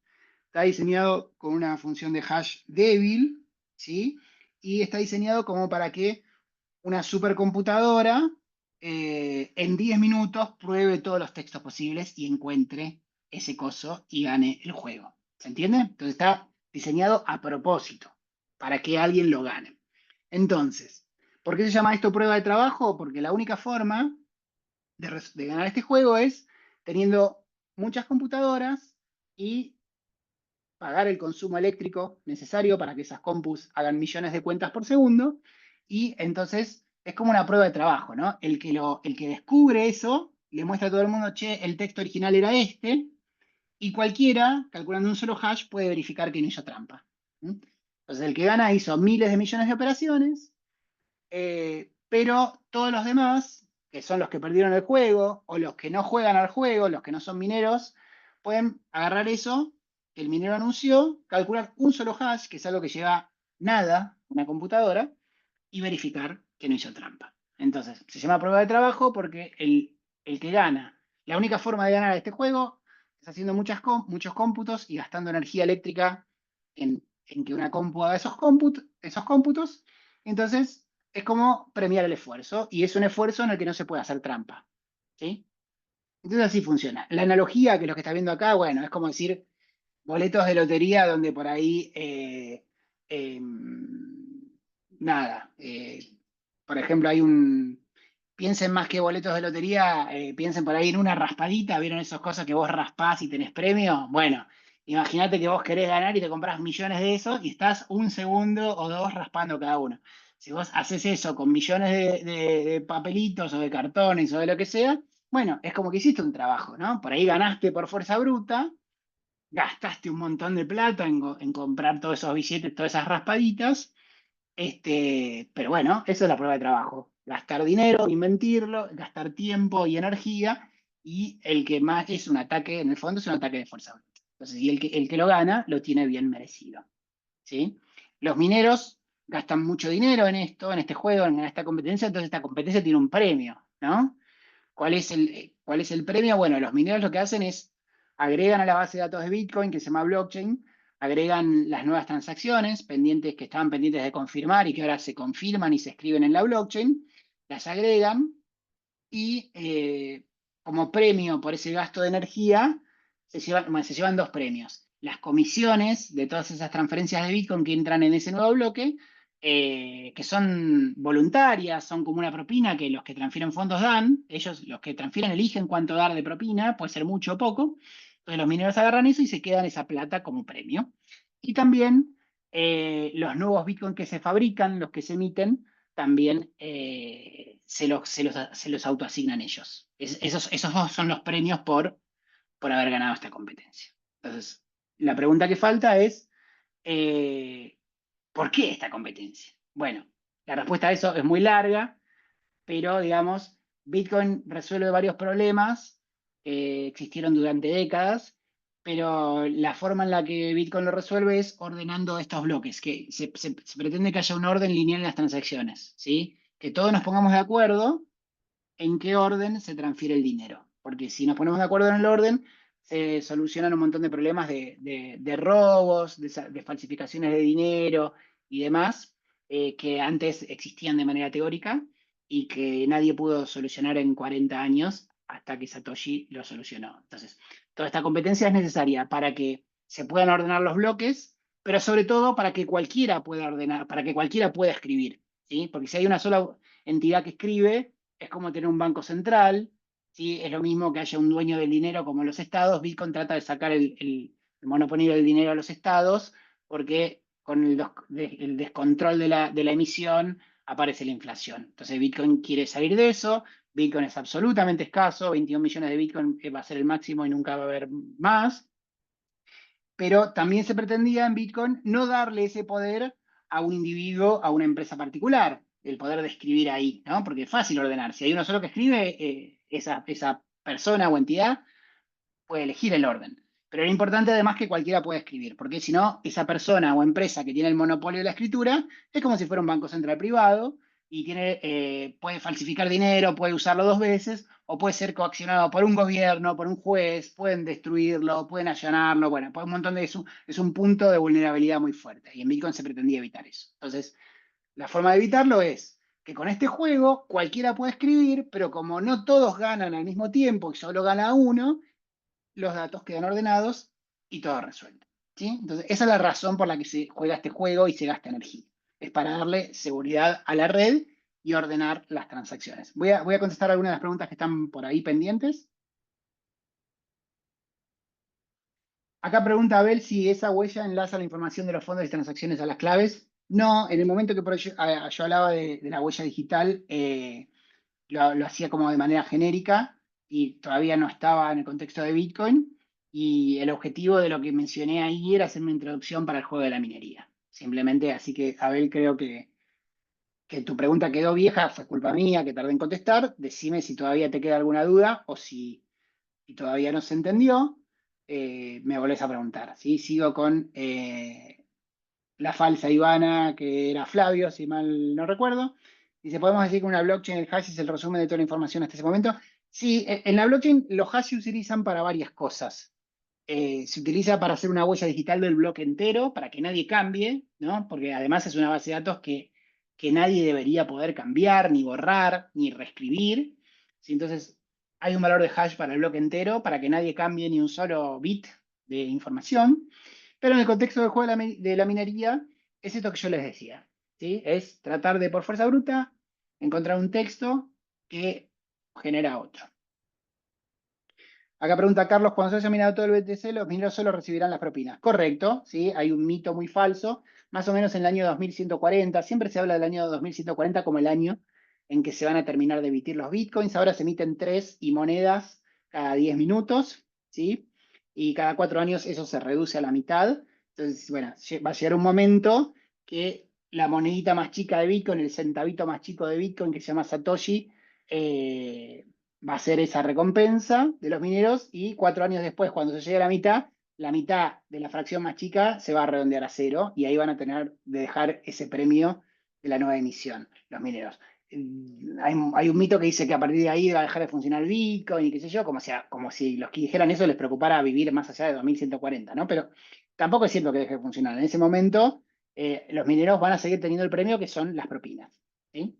Está diseñado con una función de hash débil, ¿sí? Y está diseñado como para que una supercomputadora en 10 minutos pruebe todos los textos posibles y encuentre ese coso y gane el juego. ¿Se entiende? Entonces está diseñado a propósito, para que alguien lo gane. Entonces, ¿por qué se llama esto prueba de trabajo? Porque la única forma de ganar este juego es teniendo muchas computadoras y pagar el consumo eléctrico necesario para que esas compus hagan millones de cuentas por segundo. Y entonces es como una prueba de trabajo, ¿no? El que descubre eso le muestra a todo el mundo, che, el texto original era este, y cualquiera, calculando un solo hash, puede verificar que no hizo trampa. Entonces el que gana hizo miles de millones de operaciones, pero todos los demás, que son los que perdieron el juego, o los que no juegan al juego, los que no son mineros, pueden agarrar eso que el minero anunció, calcular un solo hash, que es algo que lleva nada, una computadora, y verificar que no hizo trampa. Entonces, se llama prueba de trabajo porque el que gana, la única forma de ganar este juego es haciendo muchos cómputos y gastando energía eléctrica en que una compu haga esos cómputos. Entonces, es como premiar el esfuerzo, y es un esfuerzo en el que no se puede hacer trampa. ¿Sí? Entonces así funciona. La analogía que lo que está viendo acá, bueno, es como decir boletos de lotería donde por ahí, nada, por ejemplo, piensen más que boletos de lotería, piensen por ahí en una raspadita, ¿vieron esas cosas que vos raspás y tenés premio? Bueno, imagínate que vos querés ganar y te compras millones de esos y estás un segundo o dos raspando cada uno. Si vos haces eso con millones de papelitos o de cartones o de lo que sea, bueno, es como que hiciste un trabajo, ¿no? Por ahí ganaste por fuerza bruta, gastaste un montón de plata en comprar todos esos billetes, todas esas raspaditas, pero bueno, eso es la prueba de trabajo. Gastar dinero, invertirlo, gastar tiempo y energía, y el que más es un ataque, en el fondo es un ataque de fuerza bruta. Entonces, y el que lo gana, lo tiene bien merecido. ¿Sí? Los mineros gastan mucho dinero en esto, en este juego, en esta competencia, entonces esta competencia tiene un premio, ¿no? ¿Cuál es el premio? Bueno, los mineros lo que hacen es agregan a la base de datos de Bitcoin, que se llama blockchain, agregan las nuevas transacciones pendientes que estaban pendientes de confirmar y que ahora se confirman y se escriben en la blockchain, las agregan y como premio por ese gasto de energía se llevan dos premios. Las comisiones de todas esas transferencias de Bitcoin que entran en ese nuevo bloque, que son voluntarias, son como una propina que los que transfieren fondos dan. Ellos, los que transfieren, eligen cuánto dar de propina, puede ser mucho o poco. Entonces los mineros agarran eso y se quedan esa plata como premio. Y también los nuevos Bitcoin que se fabrican, los que se emiten, también se los autoasignan ellos. Esos dos son los premios por haber ganado esta competencia. Entonces, la pregunta que falta es, ¿por qué esta competencia? Bueno, la respuesta a eso es muy larga, pero digamos, Bitcoin resuelve varios problemas que existieron durante décadas, pero la forma en la que Bitcoin lo resuelve es ordenando estos bloques, que se pretende que haya un orden lineal en las transacciones, ¿sí? Que todos nos pongamos de acuerdo en qué orden se transfiere el dinero, porque si nos ponemos de acuerdo en el orden, se solucionan un montón de problemas de robos, de falsificaciones de dinero y demás, que antes existían de manera teórica y que nadie pudo solucionar en 40 años hasta que Satoshi lo solucionó. Entonces, toda esta competencia es necesaria para que se puedan ordenar los bloques, pero sobre todo para que cualquiera pueda ordenar, para que cualquiera pueda escribir, ¿sí? Porque si hay una sola entidad que escribe, es como tener un banco central, ¿sí? Es lo mismo que haya un dueño del dinero como los estados. Bitcoin trata de sacar el monopolio del dinero a los estados, porque con el descontrol de la emisión aparece la inflación. Entonces Bitcoin quiere salir de eso. Bitcoin es absolutamente escaso, 21 millones de Bitcoin va a ser el máximo y nunca va a haber más. Pero también se pretendía en Bitcoin no darle ese poder a un individuo, a una empresa particular, el poder de escribir ahí, ¿no? Porque es fácil ordenar. Si hay uno solo que escribe, esa persona o entidad puede elegir el orden. Pero era importante además que cualquiera pueda escribir, porque si no, esa persona o empresa que tiene el monopolio de la escritura es como si fuera un banco central privado y puede falsificar dinero, puede usarlo 2 veces, o puede ser coaccionado por un gobierno, por un juez, pueden destruirlo, pueden allanarlo, bueno, pues un montón de eso. Es un punto de vulnerabilidad muy fuerte y en Bitcoin se pretendía evitar eso. Entonces, la forma de evitarlo es que con este juego cualquiera puede escribir, pero como no todos ganan al mismo tiempo y solo gana uno, los datos quedan ordenados y todo resuelto. ¿Sí? Entonces, esa es la razón por la que se juega este juego y se gasta energía. Es para darle seguridad a la red y ordenar las transacciones. Voy a contestar algunas de las preguntas que están por ahí pendientes. Acá pregunta Abel si esa huella enlaza la información de los fondos y transacciones a las claves. No, en el momento que yo hablaba de la huella digital, lo hacía como de manera genérica y todavía no estaba en el contexto de Bitcoin. Y el objetivo de lo que mencioné ahí era hacer una introducción para el juego de la minería. Simplemente, así que, Abel, creo que tu pregunta quedó vieja, fue culpa mía que tardé en contestar. Decime si todavía te queda alguna duda o si todavía no se entendió, me volvés a preguntar. ¿Sí? Sigo con la falsa Ivana, que era Flavio, si mal no recuerdo. Dice, ¿podemos decir que una blockchain, el hash es el resumen de toda la información hasta ese momento? Sí, en la blockchain los hash se utilizan para varias cosas. Se utiliza para hacer una huella digital del bloque entero, para que nadie cambie, ¿no? Porque además es una base de datos que nadie debería poder cambiar, ni borrar, ni reescribir. ¿Sí? Entonces, hay un valor de hash para el bloque entero, para que nadie cambie ni un solo bit de información. Pero en el contexto del juego de la minería, es esto que yo les decía. ¿Sí? Es tratar de, por fuerza bruta, encontrar un texto que genera otro. Acá pregunta Carlos, cuando se haya minado todo el BTC, los mineros solo recibirán las propinas. Correcto, ¿sí? Hay un mito muy falso. Más o menos en el año 2140, siempre se habla del año 2140 como el año en que se van a terminar de emitir los bitcoins. Ahora se emiten 3 y monedas cada 10 minutos, ¿sí? Y cada 4 años eso se reduce a la mitad. Entonces, bueno, va a llegar un momento que la monedita más chica de Bitcoin, el centavito más chico de Bitcoin, que se llama Satoshi, va a ser esa recompensa de los mineros y 4 años después, cuando se llegue a la mitad de la fracción más chica se va a redondear a cero y ahí van a tener de dejar ese premio de la nueva emisión, los mineros. Hay un mito que dice que a partir de ahí va a dejar de funcionar el Bitcoin y qué sé yo, como si los que dijeran eso les preocupara vivir más allá de 2140, ¿no? Pero tampoco es cierto que deje de funcionar. En ese momento, los mineros van a seguir teniendo el premio que son las propinas. ¿Sí?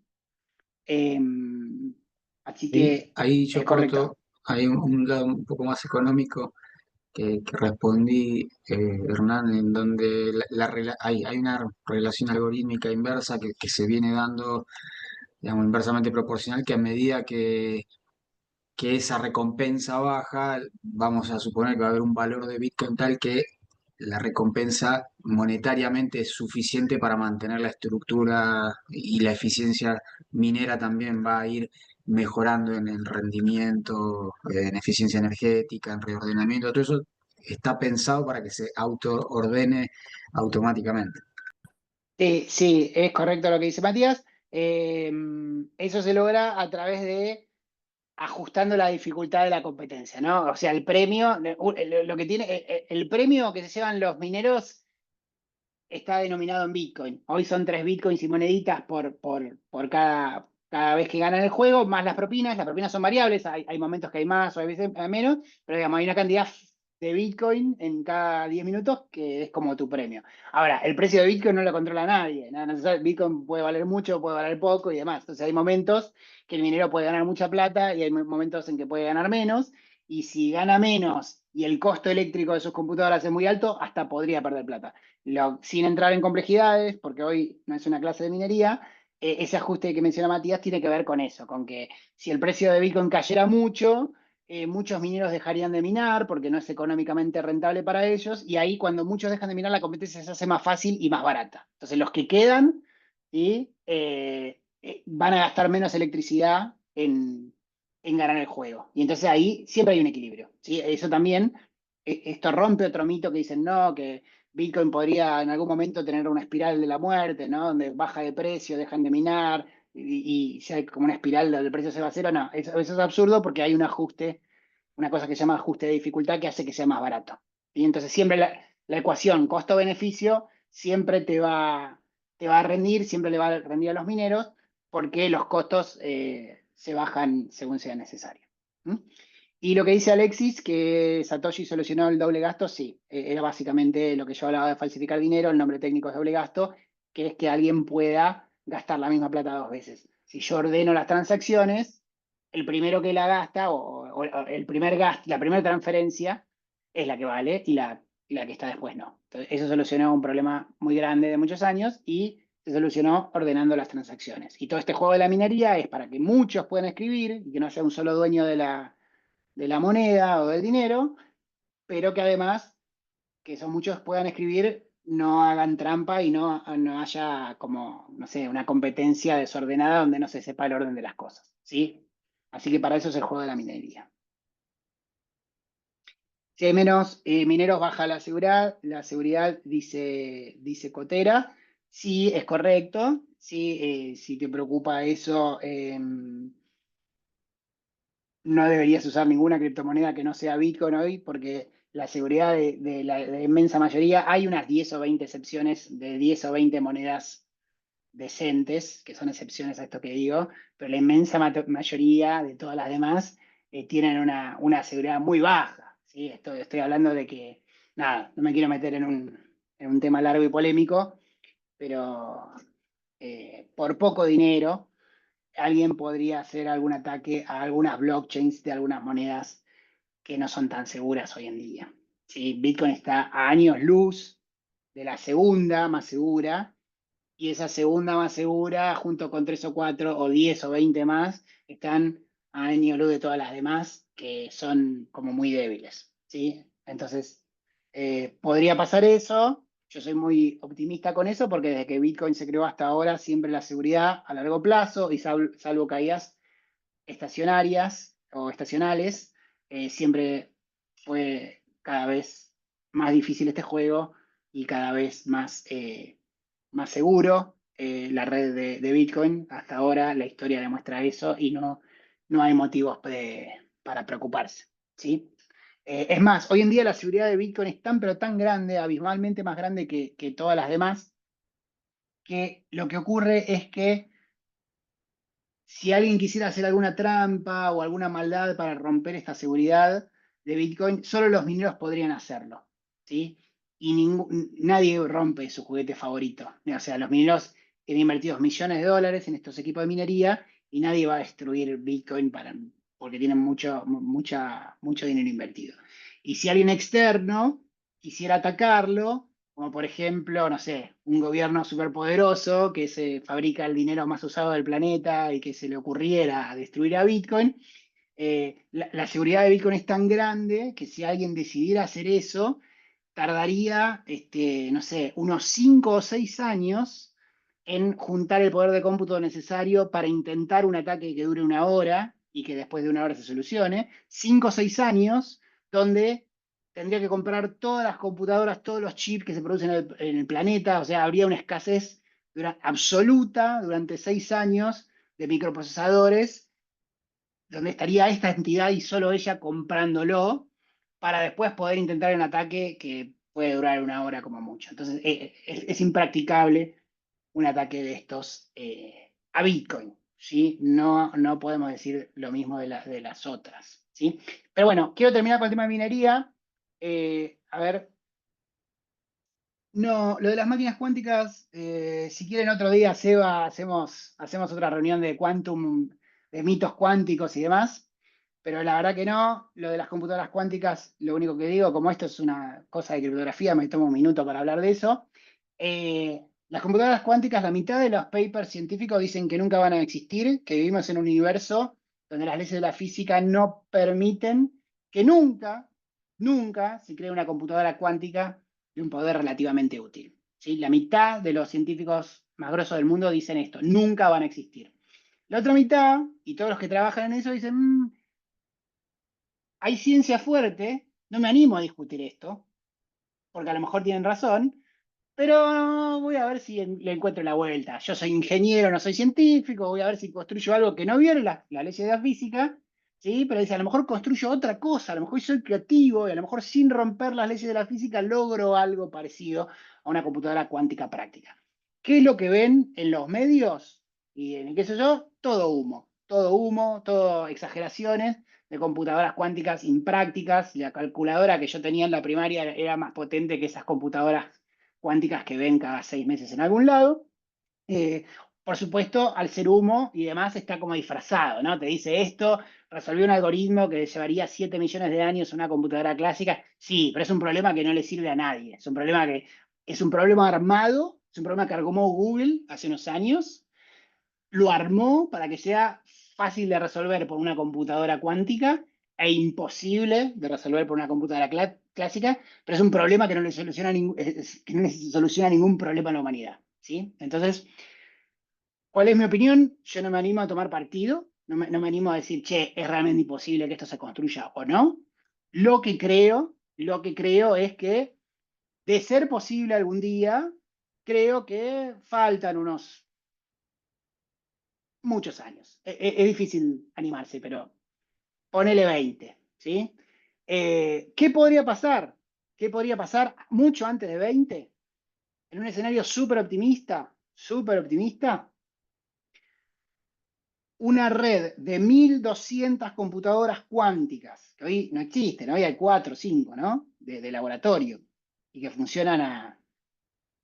Así que Ahí yo es correcto. corto, hay un lado un poco más económico que respondí, Hernán, en donde hay una relación algorítmica inversa que se viene dando, digamos, inversamente proporcional, que a medida que esa recompensa baja, vamos a suponer que va a haber un valor de Bitcoin tal que la recompensa monetariamente es suficiente para mantener la estructura y la eficiencia minera también va a ir mejorando en el rendimiento, en eficiencia energética, en reordenamiento, todo eso está pensado para que se autoordene automáticamente. Sí, sí, es correcto lo que dice Matías. Eso se logra a través de ajustando la dificultad de la competencia, ¿no? O sea, el premio, lo que tiene, el premio que se llevan los mineros está denominado en Bitcoin. Hoy son 3 Bitcoins y moneditas por cada vez que ganan el juego, más las propinas. Las propinas son variables, hay momentos que hay más o hay veces hay menos, pero digamos, hay una cantidad de Bitcoin en cada 10 minutos que es como tu premio. Ahora, el precio de Bitcoin no lo controla nadie. No se sabe, Bitcoin puede valer mucho, puede valer poco y demás. Entonces hay momentos que el minero puede ganar mucha plata y hay momentos en que puede ganar menos. Y si gana menos y el costo eléctrico de sus computadoras es muy alto, hasta podría perder plata. Sin entrar en complejidades, porque hoy no es una clase de minería, ese ajuste que menciona Matías tiene que ver con eso, con que si el precio de Bitcoin cayera mucho, muchos mineros dejarían de minar porque no es económicamente rentable para ellos, y ahí cuando muchos dejan de minar la competencia se hace más fácil y más barata. Entonces los que quedan ¿sí? Van a gastar menos electricidad en ganar el juego. Y entonces ahí siempre hay un equilibrio. ¿Sí? Eso también, esto rompe otro mito que dicen, no, que Bitcoin podría en algún momento tener una espiral de la muerte, ¿no? Donde baja de precio, dejan de minar y sea como una espiral donde el precio se va a cero. No, eso es absurdo porque hay un ajuste, una cosa que se llama ajuste de dificultad que hace que sea más barato. Y entonces siempre la ecuación costo-beneficio siempre te va a rendir, siempre le va a rendir a los mineros porque los costos se bajan según sea necesario. ¿Mm? Y lo que dice Alexis, que Satoshi solucionó el doble gasto, sí, era básicamente lo que yo hablaba de falsificar dinero, el nombre técnico es doble gasto, que es que alguien pueda gastar la misma plata dos veces. Si yo ordeno las transacciones, el primero que la gasta o el primer gasto, la primera transferencia es la que vale y la que está después no. Entonces, eso solucionó un problema muy grande de muchos años y se solucionó ordenando las transacciones. Y todo este juego de la minería es para que muchos puedan escribir y que no haya un solo dueño de la moneda o del dinero, pero que además, que esos muchos puedan escribir, no hagan trampa y no haya como, no sé, una competencia desordenada donde no se sepa el orden de las cosas, ¿sí? Así que para eso es el juego de la minería. Si hay menos mineros, baja la seguridad dice Cotera. Sí, es correcto. Sí, si te preocupa eso, no deberías usar ninguna criptomoneda que no sea Bitcoin hoy, porque la seguridad de la inmensa mayoría, hay unas 10 o 20 excepciones de 10 o 20 monedas decentes, que son excepciones a esto que digo, pero la inmensa mayoría de todas las demás tienen una seguridad muy baja. ¿Sí? Estoy hablando de que, nada, no me quiero meter en un tema largo y polémico, pero por poco dinero alguien podría hacer algún ataque a algunas blockchains de algunas monedas que no son tan seguras hoy en día. ¿Sí? Bitcoin está a años luz de la segunda más segura, y esa segunda más segura, junto con 3 o 4 o 10 o 20 más, están a años luz de todas las demás, que son como muy débiles. ¿Sí? Entonces, podría pasar eso. Yo soy muy optimista con eso porque desde que Bitcoin se creó hasta ahora, siempre la seguridad a largo plazo, y salvo caídas estacionarias o estacionales, siempre fue cada vez más difícil este juego y cada vez más seguro. La red de Bitcoin, hasta ahora la historia demuestra eso y no hay motivos para preocuparse. ¿Sí? Es más, hoy en día la seguridad de Bitcoin es tan pero tan grande, abismalmente más grande que todas las demás, que lo que ocurre es que si alguien quisiera hacer alguna trampa o alguna maldad para romper esta seguridad de Bitcoin, solo los mineros podrían hacerlo, ¿sí? Y nadie rompe su juguete favorito. O sea, los mineros tienen invertidos millones de dólares en estos equipos de minería y nadie va a destruir Bitcoin porque tienen mucho dinero invertido. Y si alguien externo quisiera atacarlo, como por ejemplo, no sé, un gobierno superpoderoso que se fabrica el dinero más usado del planeta y que se le ocurriera destruir a Bitcoin, la seguridad de Bitcoin es tan grande que si alguien decidiera hacer eso, tardaría, no sé, unos 5 o 6 años en juntar el poder de cómputo necesario para intentar un ataque que dure una hora y que después de una hora se solucione. 5 o 6 años donde tendría que comprar todas las computadoras, todos los chips que se producen en el planeta, o sea, habría una escasez absoluta durante 6 años de microprocesadores, donde estaría esta entidad y solo ella comprándolo para después poder intentar un ataque que puede durar una hora como mucho. Entonces, es impracticable un ataque de estos a Bitcoin. ¿Sí? No podemos decir lo mismo de las otras. ¿Sí? Pero bueno, quiero terminar con el tema de minería. A ver, no, lo de las máquinas cuánticas, si quieren otro día, Seba, hacemos otra reunión de quantum, de mitos cuánticos y demás, pero la verdad que no. Lo de las computadoras cuánticas, lo único que digo, como esto es una cosa de criptografía, me tomo un minuto para hablar de eso. Las computadoras cuánticas, la mitad de los papers científicos dicen que nunca van a existir, que vivimos en un universo donde las leyes de la física no permiten que nunca se cree una computadora cuántica de un poder relativamente útil. ¿Sí? La mitad de los científicos más grosos del mundo dicen esto, nunca van a existir. La otra mitad, y todos los que trabajan en eso, dicen, hay ciencia fuerte, no me animo a discutir esto, porque a lo mejor tienen razón, pero voy a ver si le encuentro la vuelta. Yo soy ingeniero, no soy científico, voy a ver si construyo algo que no viole la ley de la física, ¿sí? Pero dice, a lo mejor construyo otra cosa, a lo mejor soy creativo y a lo mejor sin romper las leyes de la física logro algo parecido a una computadora cuántica práctica. ¿Qué es lo que ven en los medios? Y en qué sé yo, todo humo, todo exageraciones de computadoras cuánticas imprácticas. La calculadora que yo tenía en la primaria era más potente que esas computadoras cuánticas que ven cada 6 meses en algún lado. Eh, por supuesto, al ser humo y demás está como disfrazado, ¿no? Te dice esto, resolvió un algoritmo que llevaría 7 millones de años una computadora clásica. Sí, pero es un problema que no le sirve a nadie. Es un problema armado, es un problema que armó Google hace unos años, lo armó para que sea fácil de resolver por una computadora cuántica e imposible de resolver por una computadora clásica, pero es un problema que no le soluciona, que no le soluciona ningún problema a la humanidad, ¿sí? Entonces, ¿cuál es mi opinión? Yo no me animo a tomar partido, no me animo a decir, che, es realmente imposible que esto se construya o no. Lo que creo es que, de ser posible algún día, creo que faltan unos muchos años. Es difícil animarse, pero ponele 20, ¿sí? ¿Qué podría pasar? ¿Qué podría pasar mucho antes de 20? En un escenario súper optimista, una red de 1.200 computadoras cuánticas, que hoy no existen, hoy hay 4 o 5, ¿no? De laboratorio, y que funcionan a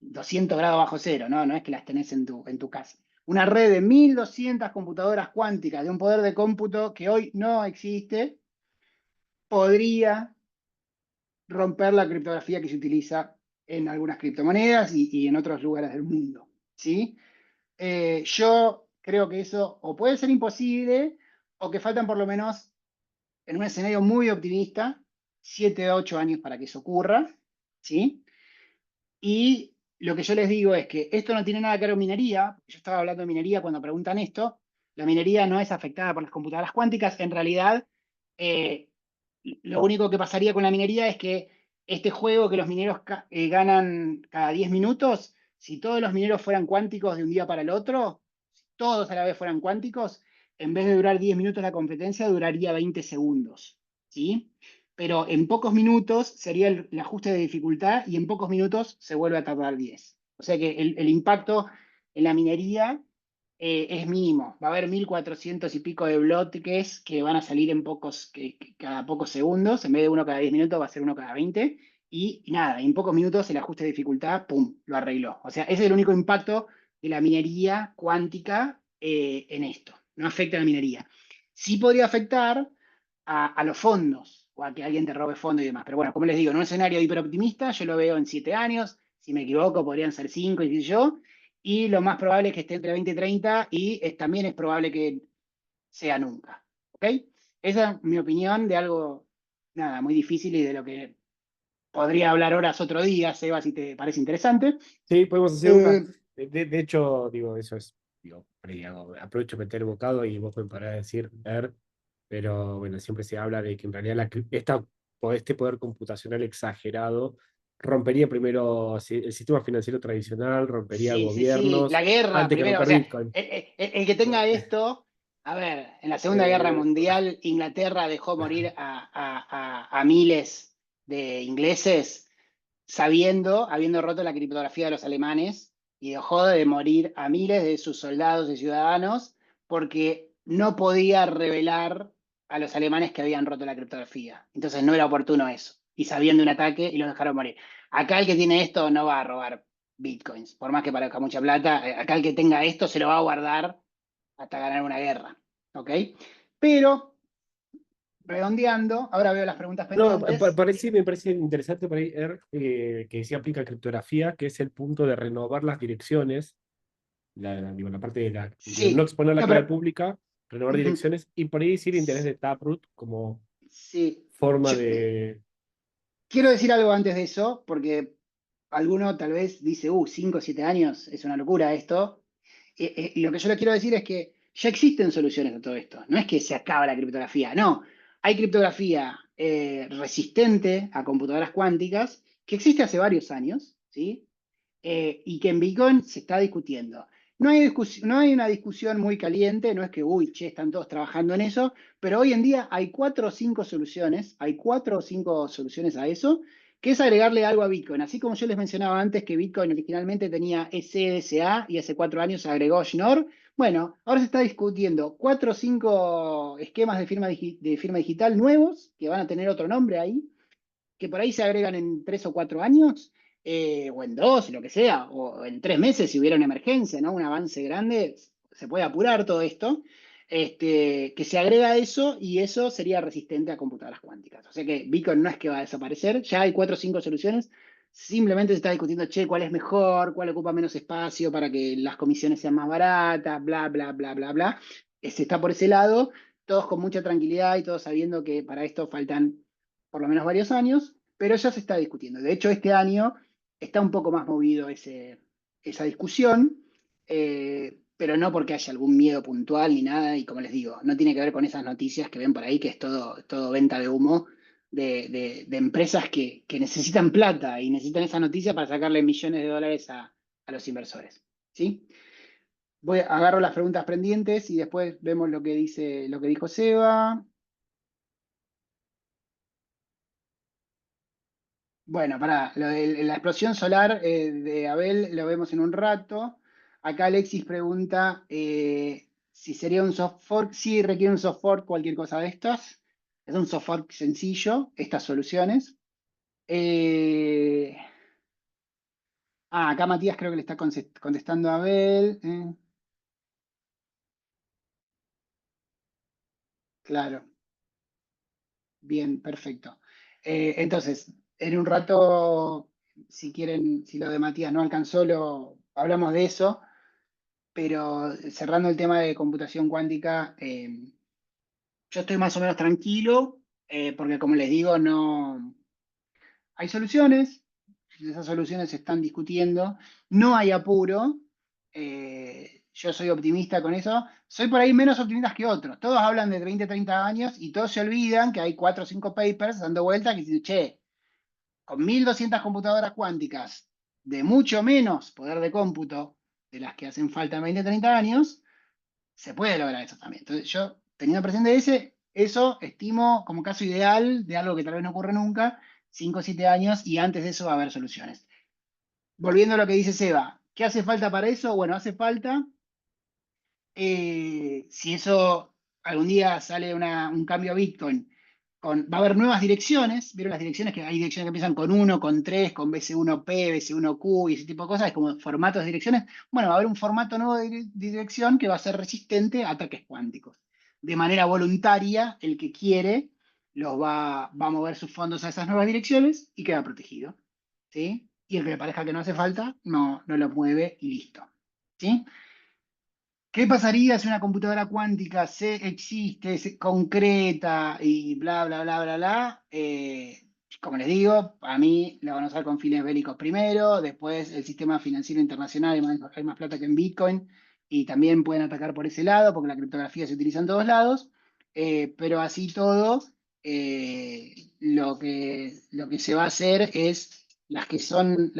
200 grados bajo cero, ¿no? No es que las tenés en tu casa. Una red de 1.200 computadoras cuánticas de un poder de cómputo que hoy no existe, podría romper la criptografía que se utiliza en algunas criptomonedas y en otros lugares del mundo, ¿sí? Yo creo que eso o puede ser imposible o que faltan por lo menos, en un escenario muy optimista, 7 o 8 años para que eso ocurra, ¿sí? Y lo que yo les digo es que esto no tiene nada que ver con minería. Yo estaba hablando de minería cuando preguntan esto. La minería no es afectada por las computadoras cuánticas. En realidad, eh, lo único que pasaría con la minería es que este juego que los mineros ganan cada 10 minutos, si todos los mineros fueran cuánticos de un día para el otro, si todos a la vez fueran cuánticos, en vez de durar 10 minutos la competencia, duraría 20 segundos. ¿Sí? Pero en pocos minutos sería el ajuste de dificultad y en pocos minutos se vuelve a tardar 10. O sea que el impacto en la minería es mínimo. Va a haber 1.400 y pico de bloques que van a salir en cada pocos segundos. En vez de uno cada 10 minutos va a ser uno cada 20. Y nada, en pocos minutos el ajuste de dificultad, ¡pum!, lo arregló. O sea, ese es el único impacto de la minería cuántica en esto. No afecta a la minería. Sí podría afectar a los fondos o a que alguien te robe fondos y demás. Pero bueno, como les digo, en un escenario hiperoptimista yo lo veo en 7 años. Si me equivoco, podrían ser 5 y qué sé yo. Y lo más probable es que esté entre 20 y 30 y también es probable que sea nunca. ¿Ok? Esa es mi opinión de algo, nada, muy difícil y de lo que podría hablar horas otro día, Seba, si te parece interesante. Sí, podemos hacer una. Eh, De hecho, digo, eso es. Digo, aprovecho de meter bocado y vos me parás a decir, ver, pero bueno, siempre se habla de que en realidad este poder computacional exagerado rompería primero el sistema financiero tradicional, rompería Sí, sí, sí. La gobiernos, guerra antes que primero, o romper sea, Bitcoin. el que tenga esto, a ver, en la Segunda Guerra Eh, Mundial, Inglaterra dejó morir a miles de ingleses habiendo roto la criptografía de los alemanes, y dejó de morir a miles de sus soldados y ciudadanos porque no podía revelar a los alemanes que habían roto la criptografía. Entonces no era oportuno eso. Y sabían de un ataque y los dejaron morir. Acá el que tiene esto no va a robar bitcoins, por más que parezca mucha plata. Acá el que tenga esto se lo va a guardar hasta ganar una guerra. ¿Ok? Pero, redondeando, ahora veo las preguntas No, pendientes. me parece interesante para ahí, que se aplica criptografía, que es el punto de renovar las direcciones, digo, la parte de no Sí, exponer la no, clave pero pública, renovar ujú, direcciones, y por ahí decir interés de Taproot como sí. forma Yo, de. quiero decir algo antes de eso, porque alguno tal vez dice, 5 o 7 años, es una locura esto. Y lo que yo le quiero decir es que ya existen soluciones a todo esto. No es que se acaba la criptografía, no. Hay criptografía resistente a computadoras cuánticas que existe hace varios años, ¿sí? Y que en Bitcoin se está discutiendo. No hay una discusión muy caliente, no es que, uy, che, están todos trabajando en eso, pero hoy en día hay 4 o 5 soluciones a eso, que es agregarle algo a Bitcoin. Así como yo les mencionaba antes que Bitcoin originalmente tenía SDSA y hace 4 años se agregó Schnorr, bueno, ahora se está discutiendo 4 o 5 esquemas de firma digital nuevos que van a tener otro nombre ahí, que por ahí se agregan en 3 o 4 años, o en 2, lo que sea, o en 3 meses si hubiera una emergencia, ¿no? Un avance grande, se puede apurar todo esto, que se agrega eso y eso sería resistente a computadoras cuánticas. O sea que Bitcoin no es que va a desaparecer, ya hay 4 o 5 soluciones, simplemente se está discutiendo, che, cuál es mejor, cuál ocupa menos espacio para que las comisiones sean más baratas, bla, bla, bla, bla, bla. Se está por ese lado, todos con mucha tranquilidad y todos sabiendo que para esto faltan por lo menos varios años, pero ya se está discutiendo. De hecho, este año está un poco más movido esa discusión, pero no porque haya algún miedo puntual ni nada, y como les digo, no tiene que ver con esas noticias que ven por ahí, que es todo venta de humo de empresas que necesitan plata y necesitan esa noticia para sacarle millones de dólares a los inversores. ¿Sí? Agarro las preguntas pendientes y después vemos lo que dijo Seba. Bueno, pará, lo de la explosión solar de Abel lo vemos en un rato. Acá Alexis pregunta si sería un soft fork. Sí, requiere un soft fork, cualquier cosa de estas. Es un soft fork sencillo, estas soluciones. Eh, acá Matías creo que le está contestando a Abel. Claro, bien, perfecto. Entonces, en un rato, si quieren, si lo de Matías no alcanzó, hablamos de eso. Pero cerrando el tema de computación cuántica, yo estoy más o menos tranquilo, porque como les digo, no hay soluciones, esas soluciones se están discutiendo, no hay apuro, yo soy optimista con eso, soy por ahí menos optimista que otros, todos hablan de 20 30 años y todos se olvidan que hay 4 o 5 papers dando vueltas que dicen, che, con 1.200 computadoras cuánticas de mucho menos poder de cómputo de las que hacen falta en 20 30 años, se puede lograr eso también. Entonces, yo, teniendo presente eso estimo como caso ideal de algo que tal vez no ocurre nunca, 5 o 7 años, y antes de eso va a haber soluciones. Volviendo a lo que dice Seba, ¿qué hace falta para eso? Bueno, hace falta, si eso algún día sale un cambio a Bitcoin, va a haber nuevas direcciones, ¿vieron las direcciones? Que hay direcciones que empiezan con 1, con 3, con BC1P, BC1Q y ese tipo de cosas, es como formatos de direcciones. Bueno, va a haber un formato nuevo de dirección que va a ser resistente a ataques cuánticos. De manera voluntaria, el que quiere va a mover sus fondos a esas nuevas direcciones y queda protegido. ¿Sí? Y el que le parezca que no hace falta, no lo mueve y listo. ¿Sí? ¿Qué pasaría si una computadora cuántica existe, se concreta y bla, bla, bla, bla, bla? Como les digo, a mí la van a usar con fines bélicos primero, después el sistema financiero internacional, hay más plata que en Bitcoin, y también pueden atacar por ese lado, porque la criptografía se utiliza en todos lados, pero así todo, lo que se va a hacer es las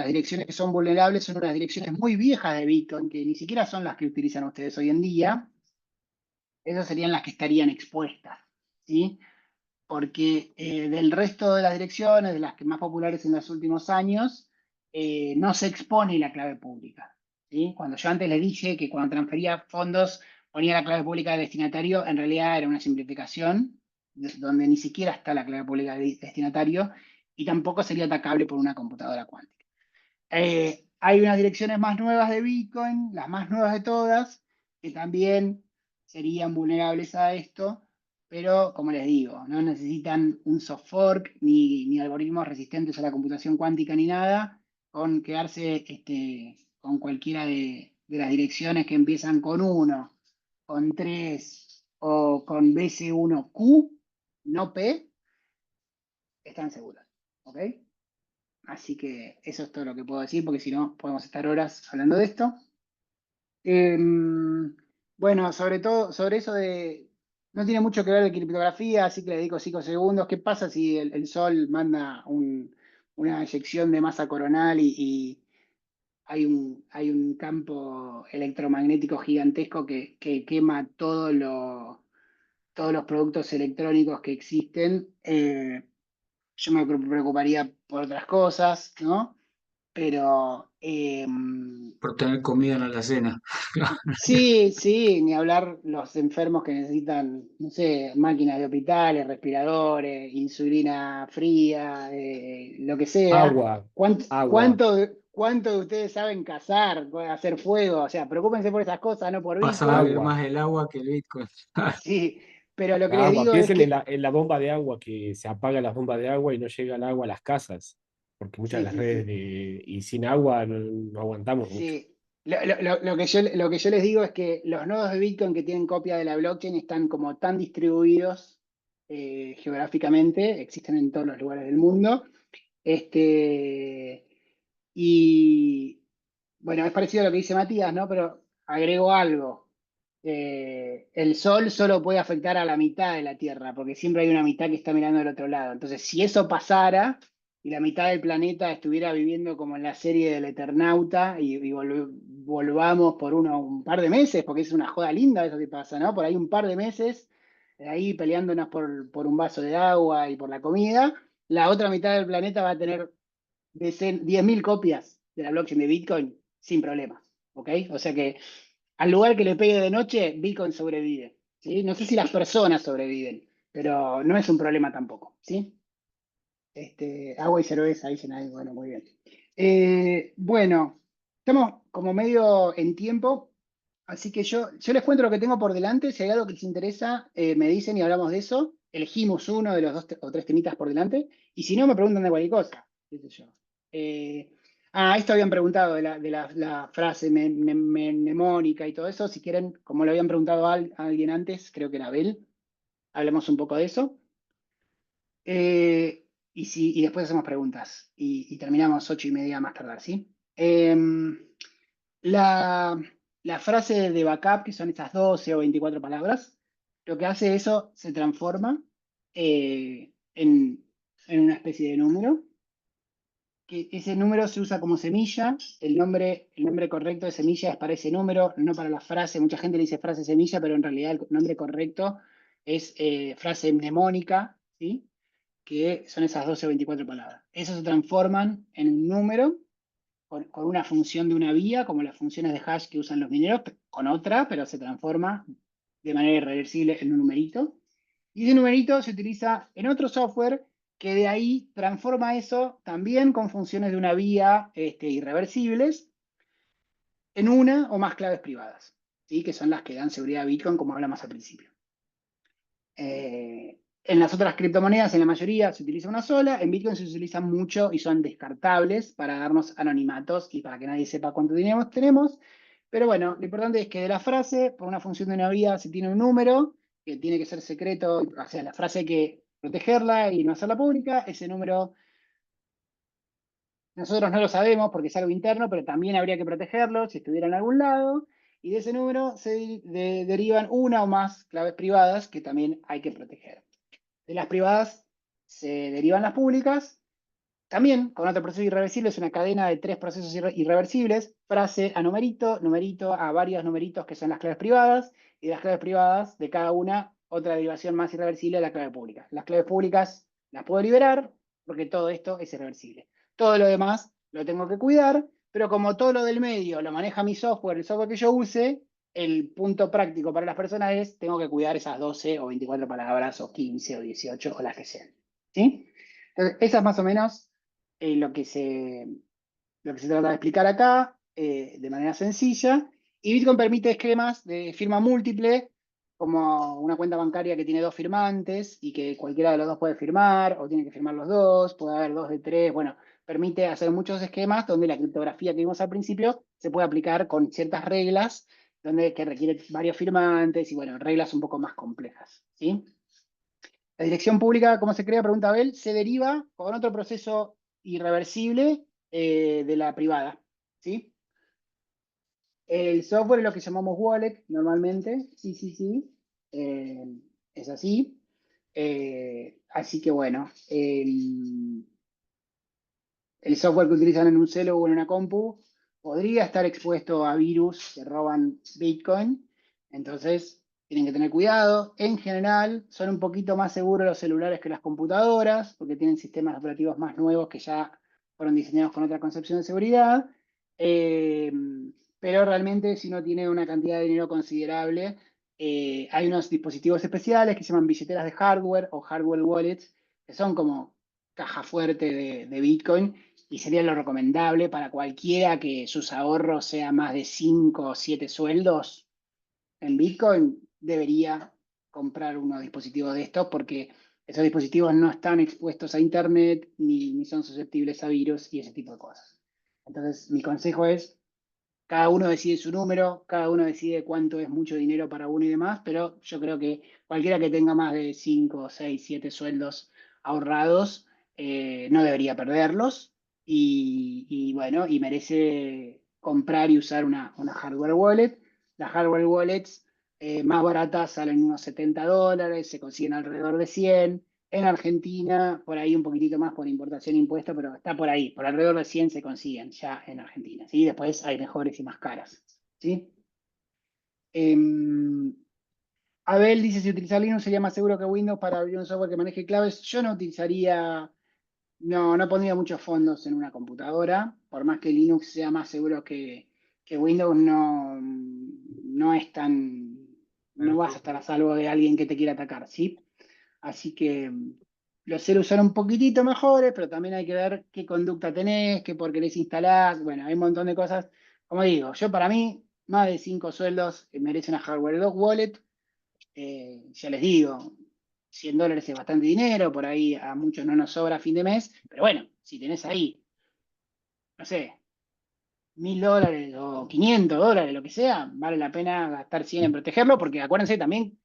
direcciones que son vulnerables son unas direcciones muy viejas de Bitcoin, que ni siquiera son las que utilizan ustedes hoy en día. Esas serían las que estarían expuestas, ¿sí? Porque del resto de las direcciones, de las que más populares en los últimos años, no se expone la clave pública, ¿sí? Cuando yo antes les dije que cuando transfería fondos ponía la clave pública del destinatario, en realidad era una simplificación, donde ni siquiera está la clave pública del destinatario y tampoco sería atacable por una computadora cuántica. Hay unas direcciones más nuevas de Bitcoin, las más nuevas de todas, que también serían vulnerables a esto, pero como les digo, no necesitan un soft fork ni algoritmos resistentes a la computación cuántica ni nada, con quedarse con cualquiera de las direcciones que empiezan con 1, con 3 o con BC1Q, no P, están seguros. ¿Ok? Así que eso es todo lo que puedo decir, porque si no, podemos estar horas hablando de esto. Bueno, sobre todo, sobre eso de. No tiene mucho que ver de criptografía, así que le dedico 5 segundos. ¿Qué pasa si el Sol manda una eyección de masa coronal y hay un campo electromagnético gigantesco que quema todos los productos electrónicos que existen. Yo me preocuparía por otras cosas, ¿no? Pero Por tener comida en la alacena. sí, sí, ni hablar los enfermos que necesitan, no sé, máquinas de hospitales, respiradores, insulina fría, lo que sea. Agua, agua. ¿Cuánto de ustedes saben cazar, hacer fuego? O sea, preocúpense por esas cosas, no por Vas a beber Bitcoin. Agua, más el agua que el Bitcoin. Sí, pero lo que les agua. digo es Piensen que, en la bomba de agua, que se apaga la bomba de agua y no llega el agua a las casas, porque muchas de sí, las sí, redes sí. y sin agua no aguantamos mucho. Sí, lo que yo les digo es que los nodos de Bitcoin que tienen copia de la blockchain están como tan distribuidos geográficamente, existen en todos los lugares del mundo. Este, y bueno, es parecido a lo que dice Matías, ¿no? Pero agrego algo. El sol solo puede afectar a la mitad de la Tierra, porque siempre hay una mitad que está mirando al otro lado. Entonces, si eso pasara y la mitad del planeta estuviera viviendo como en la serie del Eternauta y volvamos por un par de meses, porque es una joda linda eso que pasa, ¿no? Por ahí un par de meses, ahí peleándonos por un vaso de agua y por la comida, la otra mitad del planeta va a tener 10.000 copias de la blockchain de Bitcoin sin problemas, ¿ok? O sea que al lugar que le pegue de noche, Bitcoin sobrevive, ¿sí? No sé si las personas sobreviven, pero no es un problema tampoco, ¿sí? Agua y cerveza, dicen ahí, bueno, muy bien. Bueno, estamos como medio en tiempo, así que yo les cuento lo que tengo por delante. Si hay algo que les interesa, me dicen y hablamos de eso. Elegimos uno de los dos o tres temitas por delante, y si no, me preguntan de cualquier cosa, qué sé yo. Eh, esto habían preguntado la frase mnemónica y todo eso. Si quieren, como lo habían preguntado a alguien antes, creo que era Abel, hablemos un poco de eso. Y después hacemos preguntas y terminamos 8:30 más tardar, ¿sí? La, la frase de backup, que son estas 12 o 24 palabras, lo que hace eso se transforma en una especie de número, que ese número se usa como semilla. El nombre correcto de semilla es para ese número, no para la frase. Mucha gente le dice frase semilla, pero en realidad el nombre correcto es frase mnemónica, ¿sí? Que son esas 12 o 24 palabras. Eso se transforman en un número con una función de una vía, como las funciones de hash que usan los mineros, con otra, pero se transforma de manera irreversible en un numerito. Y ese numerito se utiliza en otro software que de ahí transforma eso también con funciones de una vía irreversibles en una o más claves privadas, ¿sí? Que son las que dan seguridad a Bitcoin, como hablamos al principio. En las otras criptomonedas, en la mayoría, se utiliza una sola. En Bitcoin se utilizan mucho y son descartables para darnos anonimatos y para que nadie sepa cuánto dinero tenemos. Pero bueno, lo importante es que de la frase, por una función de una vía, se tiene un número que tiene que ser secreto. O sea, la frase hay que protegerla y no hacerla pública. Ese número nosotros no lo sabemos porque es algo interno, pero también habría que protegerlo si estuviera en algún lado. Y de ese número se derivan una o más claves privadas que también hay que proteger. De las privadas se derivan las públicas, también con otro proceso irreversible. Es una cadena de tres procesos irreversibles: frase a numerito, numerito a varios numeritos que son las claves privadas, y las claves privadas de cada una, otra derivación más irreversible de la clave pública. Las claves públicas las puedo liberar porque todo esto es irreversible. Todo lo demás lo tengo que cuidar, pero como todo lo del medio lo maneja mi software, el software que yo use, el punto práctico para las personas es: tengo que cuidar esas 12 o 24 palabras, o 15 o 18 o las que sean. ¿Sí? Entonces, esa es más o menos lo que se trata de explicar acá de manera sencilla. Y Bitcoin permite esquemas de firma múltiple, como una cuenta bancaria que tiene dos firmantes y que cualquiera de los dos puede firmar, o tiene que firmar los dos, puede haber dos de tres. Bueno, permite hacer muchos esquemas donde la criptografía que vimos al principio se puede aplicar con ciertas reglas, que requiere varios firmantes y, bueno, reglas un poco más complejas, ¿sí? La dirección pública, ¿cómo se crea? Pregunta Abel. Se deriva con otro proceso irreversible de la privada, ¿sí? El software es lo que llamamos wallet normalmente. Sí, sí, sí. Eh, es así. Así que bueno. el software que utilizan en un celu o en una compu podría estar expuesto a virus que roban Bitcoin. Entonces, tienen que tener cuidado. En general, son un poquito más seguros los celulares que las computadoras, porque tienen sistemas operativos más nuevos que ya fueron diseñados con otra concepción de seguridad. Eh, pero realmente, si uno tiene una cantidad de dinero considerable, hay unos dispositivos especiales que se llaman billeteras de hardware o hardware wallets, que son como caja fuerte de Bitcoin y sería lo recomendable para cualquiera que sus ahorros sean más de 5 o 7 sueldos en Bitcoin, debería comprar unos dispositivos de estos porque esos dispositivos no están expuestos a Internet ni son susceptibles a virus y ese tipo de cosas. Entonces, mi consejo es cada uno decide su número, cada uno decide cuánto es mucho dinero para uno y demás, pero yo creo que cualquiera que tenga más de 5, 6, 7 sueldos ahorrados no debería perderlos y bueno, y merece comprar y usar una hardware wallet. Las hardware wallets más baratas salen unos $70, se consiguen alrededor de 100. En Argentina, por ahí un poquitito más por importación e impuesto, pero está por ahí, por alrededor de 100 se consiguen ya en Argentina, ¿sí? Después hay mejores y más caras, ¿sí? Em, Abel dice, si utilizar Linux sería más seguro que Windows para abrir un software que maneje claves. Yo no utilizaría, no pondría muchos fondos en una computadora, por más que Linux sea más seguro que Windows, no es tan, no vas a estar a salvo de alguien que te quiera atacar, ¿sí? Así que los sé usar un poquitito mejores, pero también hay que ver qué conducta tenés, qué por querés instalar. Bueno, hay un montón de cosas. Como digo, yo para mí, más de 5 sueldos merece una hardware dog wallet. Ya les digo, $100 es bastante dinero, por ahí a muchos no nos sobra a fin de mes, pero bueno, si tenés ahí, no sé, $1.000 o $500, lo que sea, vale la pena gastar 100 en protegerlo, porque acuérdense también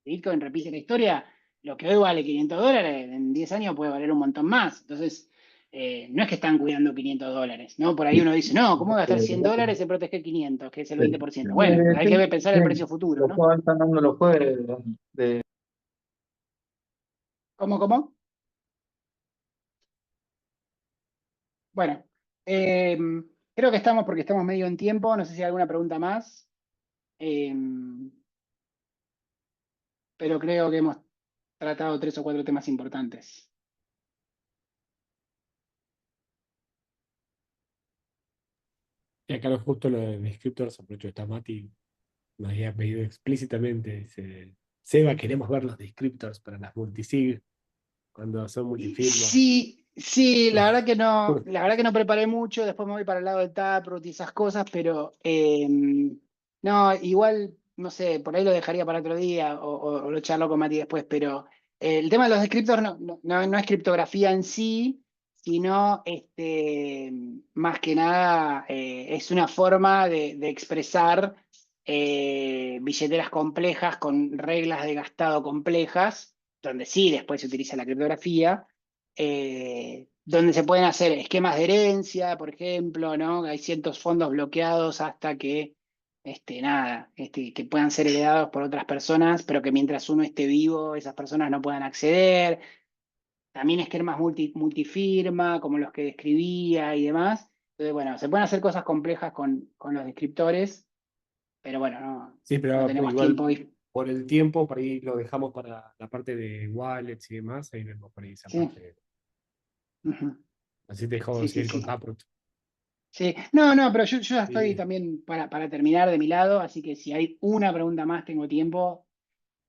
Bitcoin repite la historia, lo que hoy vale $500, en 10 años puede valer un montón más. Entonces, no es que están cuidando $500, ¿no? Por ahí uno dice, no, ¿cómo gastar $100 en proteger 500, que es el 20%? Bueno, hay Sí, que pensar sí, el precio futuro, los ¿no? juegos están dando los juegos de ¿Cómo? Bueno, eh, creo que estamos porque estamos medio en tiempo. No sé si hay alguna pregunta más, eh, pero creo que hemos tratado 3 o 4 temas importantes. Y acá justo lo de descriptors, aprovecho está Mati, nos había pedido explícitamente, dice, Seba, queremos ver los descriptors para las multisig cuando son multifirmas. Sí, sí, la verdad que no preparé mucho, después me voy para el lado de Taproot y esas cosas, pero no, igual, no sé, por ahí lo dejaría para otro día o lo charlo con Mati después, pero el tema de los descriptors no es criptografía en sí, sino más que nada es una forma de expresar billeteras complejas con reglas de gastado complejas donde sí después se utiliza la criptografía, donde se pueden hacer esquemas de herencia, por ejemplo, ¿no? Hay ciertos fondos bloqueados hasta que, que puedan ser heredados por otras personas, pero que mientras uno esté vivo, esas personas no puedan acceder. También esquemas multifirma, como los que describía y demás. Entonces, bueno, se pueden hacer cosas complejas con los descriptores, pero bueno, Sí, no pero tenemos igual tiempo. por el tiempo, por ahí lo dejamos para la parte de wallets y demás, ahí vemos por ahí esa Sí, parte. ujú, Así te dejo sí, sí, seguir con sí. Taproot. Sí, no, pero yo ya estoy Y también para terminar de mi lado, así que si hay una pregunta más tengo tiempo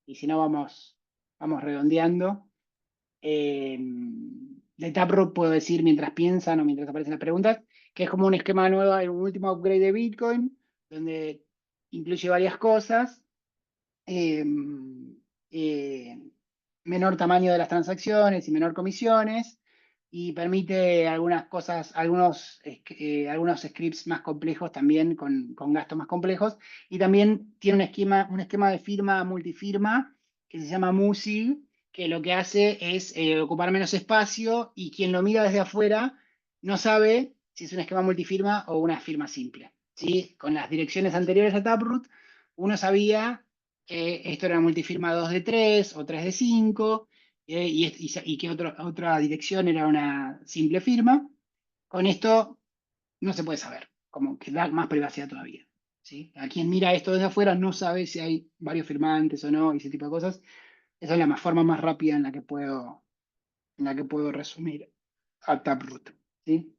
y si no vamos redondeando. De Taproot puedo decir mientras piensan o mientras aparecen las preguntas, que es como un esquema nuevo, un último upgrade de Bitcoin, donde incluye varias cosas. eh, eh, Menor tamaño de las transacciones y menor comisiones, y permite algunas cosas, algunos scripts más complejos también con gastos más complejos, y también tiene un esquema de firma multifirma que se llama MUSI, que lo que hace es ocupar menos espacio y quien lo mira desde afuera no sabe si es un esquema multifirma o una firma simple. ¿Sí? Con las direcciones anteriores a Taproot, uno sabía que esto era multifirma 2 de 3 o 3 de 5 y que otra dirección era una simple firma. Con esto no se puede saber, como que da más privacidad todavía. ¿Sí? A quien mira esto desde afuera no sabe si hay varios firmantes o no, y ese tipo de cosas. Esa es la forma más rápida en la que puedo resumir a Taproot. ¿Sí?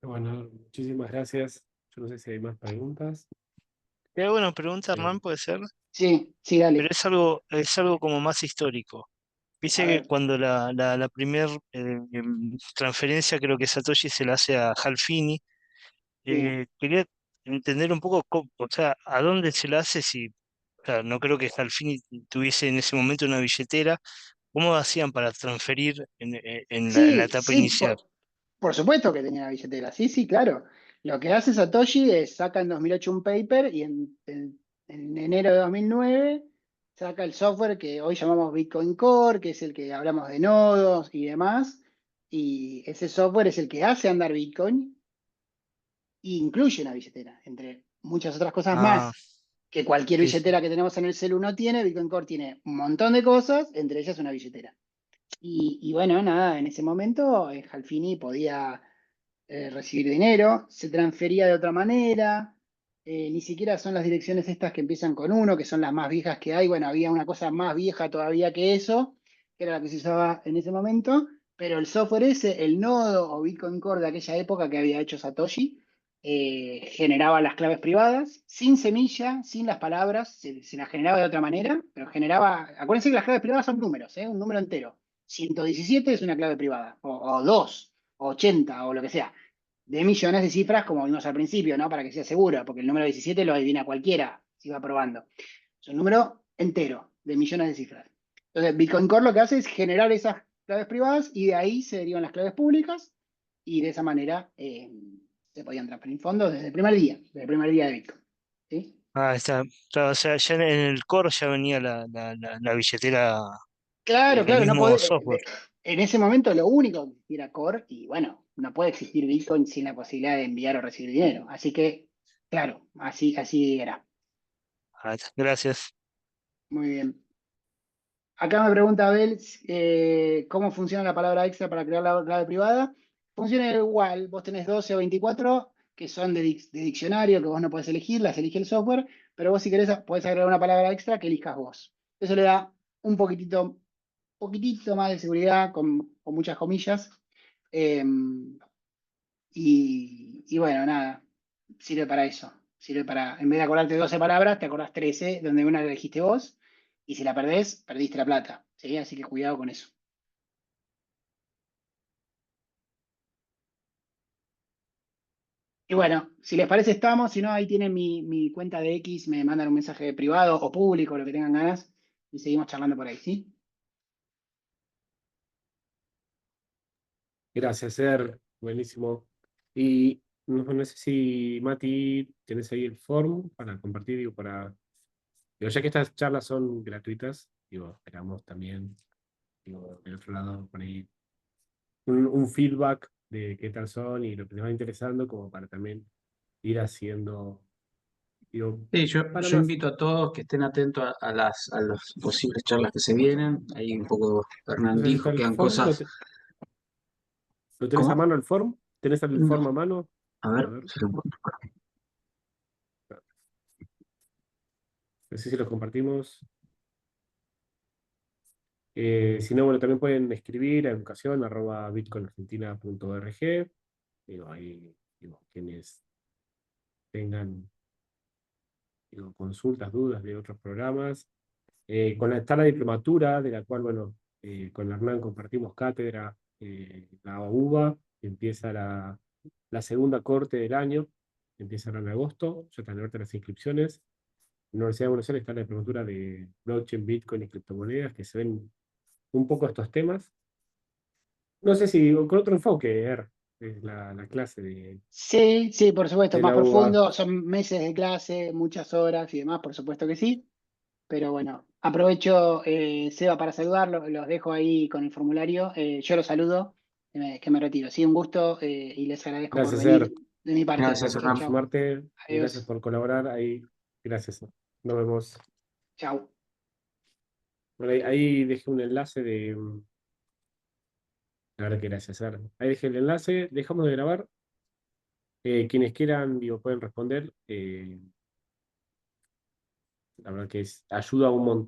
Bueno, muchísimas gracias. Yo no sé si hay más preguntas. Te hago una pregunta, Eh, Hernán, puede ser, Sí, sí, pero dale. es algo como más histórico. A Viste que ver, cuando la primer transferencia, creo que Satoshi se la hace a Hal Finney, sí. quería entender un poco, o sea, a dónde se la hace si, o sea, no creo que Hal Finney tuviese en ese momento una billetera. ¿Cómo hacían para transferir en la Sí, etapa sí, inicial? por supuesto que tenía la billetera. Sí, sí, claro. Lo que hace Satoshi es saca en 2008 un paper y en enero de 2009 saca el software que hoy llamamos Bitcoin Core, que es el que hablamos de nodos y demás. Y ese software es el que hace andar Bitcoin e incluye una billetera, entre muchas otras cosas Ah, más que cualquier sí, sí. billetera que tenemos en el celu no tiene. Bitcoin Core tiene un montón de cosas, entre ellas una billetera. Y bueno, nada, en ese momento Halfini podía recibir dinero, se transfería de otra manera, ni siquiera son las direcciones estas que empiezan con uno, que son las más viejas que hay. Bueno, había una cosa más vieja todavía que eso, que era la que se usaba en ese momento, pero el software ese, el nodo o Bitcoin Core de aquella época que había hecho Satoshi, generaba las claves privadas, sin semilla, sin las palabras, se las generaba de otra manera, pero generaba, acuérdense que las claves privadas son números, un número entero. 117 es una clave privada, o 2, o 80, o lo que sea de millones de cifras, como vimos al principio, ¿no? Para que sea seguro, porque el número 17 lo adivina cualquiera si va probando. Es un número entero de millones de cifras. Entonces, Bitcoin Core lo que hace es generar esas claves privadas y de ahí se derivan las claves públicas y de esa manera se podían transferir fondos desde el primer día de Bitcoin. ¿Sí? Está. Claro, o sea, ya en el core ya venía la billetera, Claro, el claro, no mismo puede, software. en ese momento lo único que existía Core y bueno, no puede existir Bitcoin sin la posibilidad de enviar o recibir dinero. Así que, claro, así era. Gracias. Muy bien. Acá me pregunta Abel cómo funciona la palabra extra para crear la clave privada. Funciona igual, vos tenés 12 o 24 que son de diccionario que vos no podés elegir, las elige el software, pero vos si querés podés agregar una palabra extra que elijas vos. Eso le da un poquitito más de seguridad con muchas comillas. Eh, y bueno, nada, sirve para eso. Sirve para, en vez de acordarte 12 palabras, te acordás 13, donde una la elegiste vos, y si la perdés, perdiste la plata. ¿Sí? Así que cuidado con eso. Y bueno, si les parece, estamos. Si no, ahí tienen mi cuenta de X, me mandan un mensaje privado o público, lo que tengan ganas, y seguimos charlando por ahí, ¿sí? Gracias, Ser. Buenísimo. Y no sé si, Mati, tenés ahí el form para compartir, digo, digo, ya que estas charlas son gratuitas, digo, esperamos también, digo, del otro lado, por ahí, un feedback de qué tal son y lo que les va interesando, como para también ir haciendo, digo, Sí, para yo más. invito a todos que estén atentos a las posibles charlas que se vienen. Ahí un poco No Hernán sé si está dijo, el quedan form, cosas. ¿lo tenés a ¿Cómo? mano el form? ¿Tenés el form a No, mano? a A ver ver, si lo encuentro. no sé si los compartimos. Si no, bueno, también pueden escribir a educación@bitcoinargentina.org. Digo, ahí, digo, quienes tengan, digo, consultas, dudas de otros programas. Está la diplomatura, de la cual, bueno, con Hernán compartimos cátedra, la UBA, que empieza la segunda corte del año, empieza ahora en agosto, ya están abiertas las inscripciones. En la Universidad de Buenos Aires está la diplomatura de blockchain, Bitcoin y criptomonedas, que se ven un poco estos temas. No sé si con otro enfoque, la clase Sí, sí, por supuesto, de más la UBA. profundo, son meses de clase, muchas horas y demás, por supuesto que sí. Pero bueno, aprovecho, Seba, para saludarlos, los dejo ahí con el formulario. Yo los saludo, que me retiro. Sí, un gusto y les agradezco por Gracias, Ser. venir de mi parte. Gracias, Chau, Hernán. chau. Sumarte, gracias Adiós. por colaborar. Ahí, gracias. Nos vemos. Chau. Bueno, ahí dejé un enlace La verdad que gracias, Sara. Ahí dejé el enlace, dejamos de grabar. Quienes quieran, digo, pueden responder. La verdad que ayuda un montón.